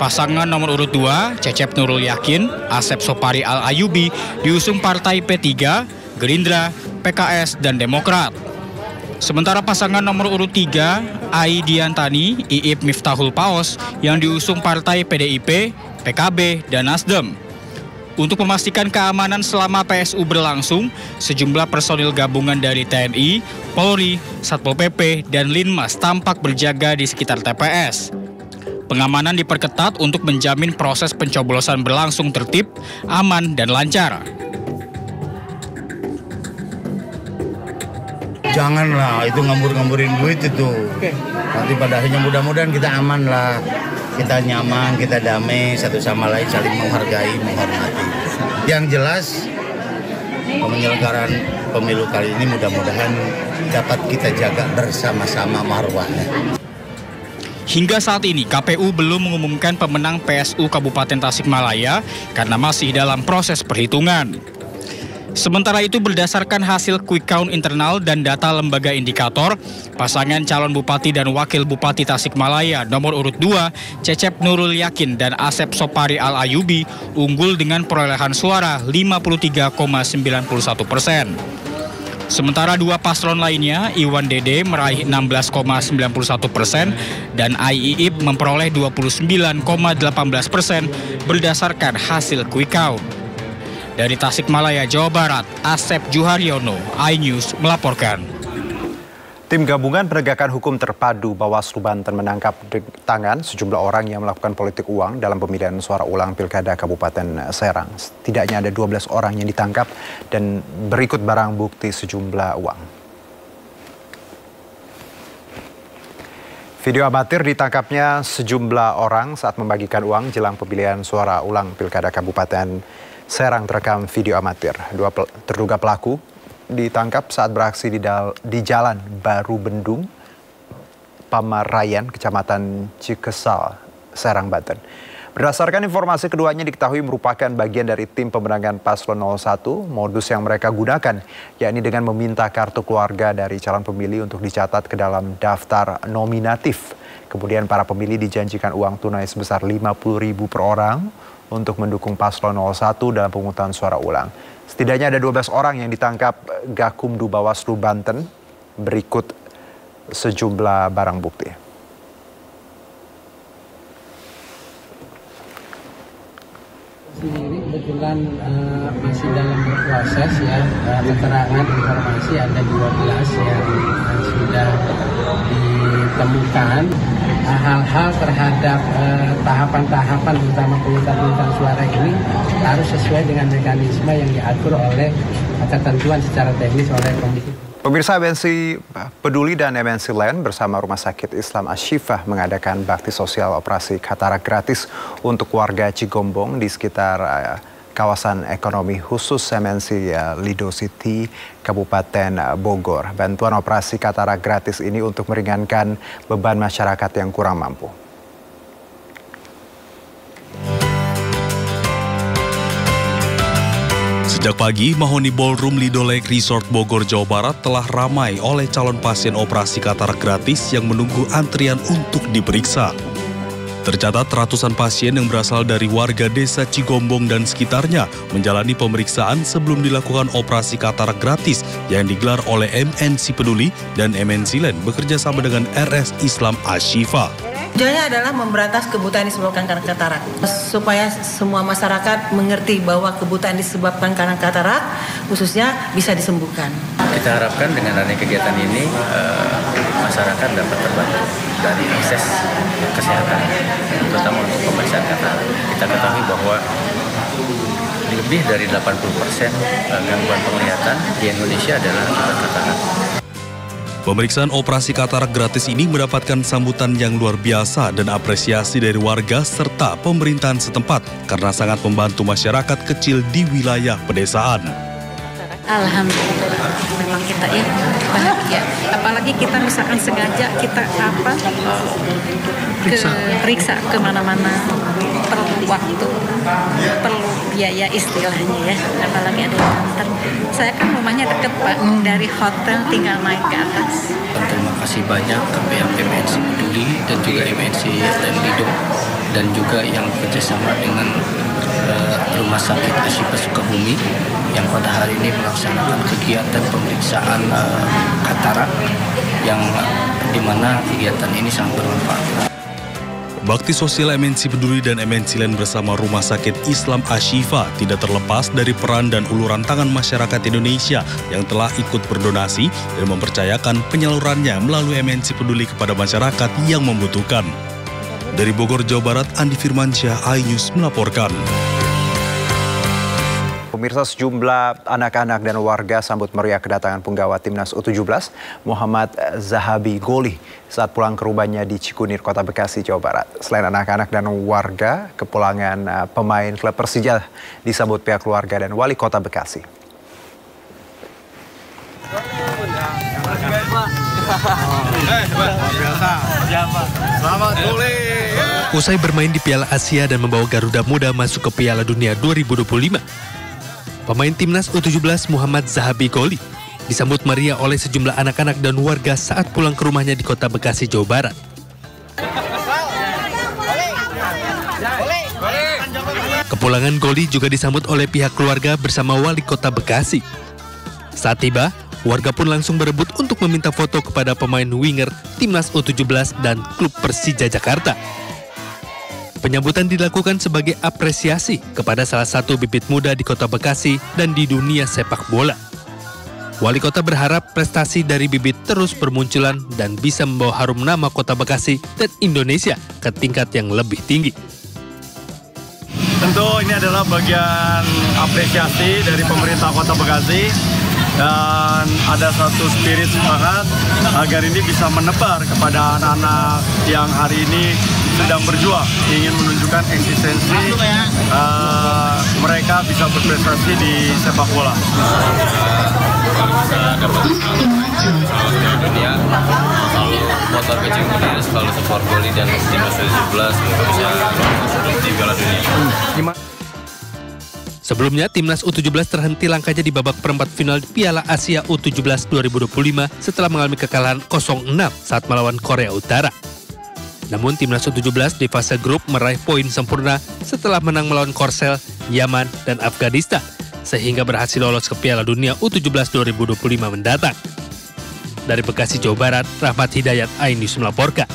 Pasangan nomor urut 2 Cecep Nurul Yakin, Asep Sopari Al-Ayubi diusung Partai P3, Gerindra, PKS, dan Demokrat. Sementara pasangan nomor urut 3, Ai Diantani, Iip Miftahul Paos yang diusung Partai PDIP, PKB, dan Nasdem. Untuk memastikan keamanan selama PSU berlangsung, sejumlah personil gabungan dari TNI, Polri, Satpol PP, dan Linmas tampak berjaga di sekitar TPS. Pengamanan diperketat untuk menjamin proses pencoblosan berlangsung tertib, aman, dan lancar. Janganlah, itu ngambur-ngamburin duit itu. Nanti pada akhirnya mudah-mudahan kita aman lah. Kita nyaman, kita damai, satu sama lain saling menghargai, menghormati. Yang jelas, penyelenggaraan pemilu kali ini mudah-mudahan dapat kita jaga bersama-sama marwahnya. Hingga saat ini, KPU belum mengumumkan pemenang PSU Kabupaten Tasikmalaya karena masih dalam proses perhitungan. Sementara itu, berdasarkan hasil quick count internal dan data lembaga indikator, pasangan calon bupati dan wakil bupati Tasikmalaya nomor urut 2, Cecep Nurul Yakin dan Asep Sopari Al-Ayubi unggul dengan perolehan suara 53,91%. Sementara 2 paslon lainnya, Iwan Dede meraih 16,91% dan Ai Iip memperoleh 29,18% berdasarkan hasil quick count. Dari Tasikmalaya, Jawa Barat, Asep Juharyono, iNews melaporkan. Tim Gabungan Penegakan Hukum Terpadu Bawaslu Banten menangkap tangan sejumlah orang yang melakukan politik uang dalam pemilihan suara ulang Pilkada Kabupaten Serang. Setidaknya ada 12 orang yang ditangkap dan berikut barang bukti sejumlah uang. Video amatir ditangkapnya sejumlah orang saat membagikan uang jelang pemilihan suara ulang Pilkada Kabupaten Serang terekam video amatir. Dua terduga pelaku ditangkap saat beraksi di Jalan Baru Bendung, Pamarayan, Kecamatan Cikesal, Serang, Banten. Berdasarkan informasi, keduanya diketahui merupakan bagian dari tim pemenangan Paslon 01. Modus yang mereka gunakan yakni dengan meminta kartu keluarga dari calon pemilih untuk dicatat ke dalam daftar nominatif. Kemudian para pemilih dijanjikan uang tunai sebesar 50.000 per orang untuk mendukung Paslon 01 dalam pemungutan suara ulang. Setidaknya ada 12 orang yang ditangkap Gakumdu Bawaslu Banten. Berikut sejumlah barang bukti. Sendiri kebetulan masih dalam berproses ya, keterangan informasi ada 12 yang sudah ditemukan. Hal-hal terhadap tahapan-tahapan terutama pemungutan suara ini harus sesuai dengan mekanisme yang diatur oleh ketentuan secara teknis oleh Komisi. Pemirsa, MNC Peduli dan MNC Land bersama Rumah Sakit Islam Asy-Syifah mengadakan bakti sosial operasi katarak gratis untuk warga Cigombong di sekitar kawasan ekonomi khusus MNC Lido City, Kabupaten Bogor. Bantuan operasi katarak gratis ini untuk meringankan beban masyarakat yang kurang mampu. Sejak pagi, Mahoni Ballroom Lido Lake Resort Bogor, Jawa Barat telah ramai oleh calon pasien operasi katarak gratis yang menunggu antrian untuk diperiksa. Tercatat ratusan pasien yang berasal dari warga desa Cigombong dan sekitarnya menjalani pemeriksaan sebelum dilakukan operasi katarak gratis yang digelar oleh MNC Peduli dan MNC Land bekerja sama dengan RS Islam Asy-Syifah. Tujuannya adalah memberantas kebutaan disebabkan karena katarak, supaya semua masyarakat mengerti bahwa kebutaan disebabkan karena katarak khususnya bisa disembuhkan. Kita harapkan dengan adanya kegiatan ini masyarakat dapat terbantu dari akses kesehatan, terutama untuk pemeriksaan katarak. Kita ketahui bahwa lebih dari 80% gangguan penglihatan di Indonesia adalah akibat katarak. Pemeriksaan operasi katarak gratis ini mendapatkan sambutan yang luar biasa dan apresiasi dari warga serta pemerintahan setempat karena sangat membantu masyarakat kecil di wilayah pedesaan. Alhamdulillah, memang kita ya bahagia. Apalagi kita misalkan sengaja kita periksa kemana-mana, perlu waktu, perlu biaya istilahnya ya. Apalagi ada yang antar. Saya kan rumahnya deket Pak, dari hotel tinggal naik ke atas. Terima kasih banyak ke pihak MNC Peduli dan juga MNC Lido dan juga yang kerjasama dengan Rumah Sakit Asy-Syifah Sukabumi yang pada hari ini melaksanakan kegiatan pemeriksaan katarak yang dimana kegiatan ini sangat bermanfaat. Bakti sosial MNC Peduli dan MNC Land bersama Rumah Sakit Islam Asy-Syifah tidak terlepas dari peran dan uluran tangan masyarakat Indonesia yang telah ikut berdonasi dan mempercayakan penyalurannya melalui MNC Peduli kepada masyarakat yang membutuhkan. Dari Bogor, Jawa Barat, Andi Firmansyah, iNews melaporkan. Pemirsa, sejumlah anak-anak dan warga sambut meriah kedatangan penggawa Timnas U17 Muhammad Zahabi Goli saat pulang ke rumahnya di Cikunir, Kota Bekasi, Jawa Barat. Selain anak-anak dan warga, kepulangan pemain klub Persija disambut pihak keluarga dan wali Kota Bekasi. Usai bermain di Piala Asia dan membawa Garuda Muda masuk ke Piala Dunia 2025, pemain Timnas U17 Muhammad Zahabi Goli disambut meriah oleh sejumlah anak-anak dan warga saat pulang ke rumahnya di Kota Bekasi, Jawa Barat. Kepulangan Goli juga disambut oleh pihak keluarga bersama wali Kota Bekasi. Saat tiba, warga pun langsung berebut untuk meminta foto kepada pemain winger Timnas U17 dan klub Persija Jakarta. Penyambutan dilakukan sebagai apresiasi kepada salah satu bibit muda di Kota Bekasi dan di dunia sepak bola. Wali Kota berharap prestasi dari bibit terus bermunculan dan bisa membawa harum nama Kota Bekasi dan Indonesia ke tingkat yang lebih tinggi. Tentu ini adalah bagian apresiasi dari pemerintah Kota Bekasi dan ada satu spirit semangat agar ini bisa menebar kepada anak-anak yang hari ini sedang berjuang, ingin menunjukkan eksistensi mereka bisa berprestasi di sepak bola. Bisa dapat dunia, selalu motor Beijing Munir, selalu support Goli dan timnas U17 semoga bisa di Piala Dunia. Sebelumnya, Timnas U17 terhenti langkahnya di babak perempat final Piala Asia U17 2025 setelah mengalami kekalahan 0-6 saat melawan Korea Utara. Namun, Timnas U17 di fase grup meraih poin sempurna setelah menang melawan Korsel, Yaman, dan Afghanistan, sehingga berhasil lolos ke Piala Dunia U17 2025 mendatang. Dari Bekasi, Jawa Barat, Rahmat Hidayat, iNews melaporkan.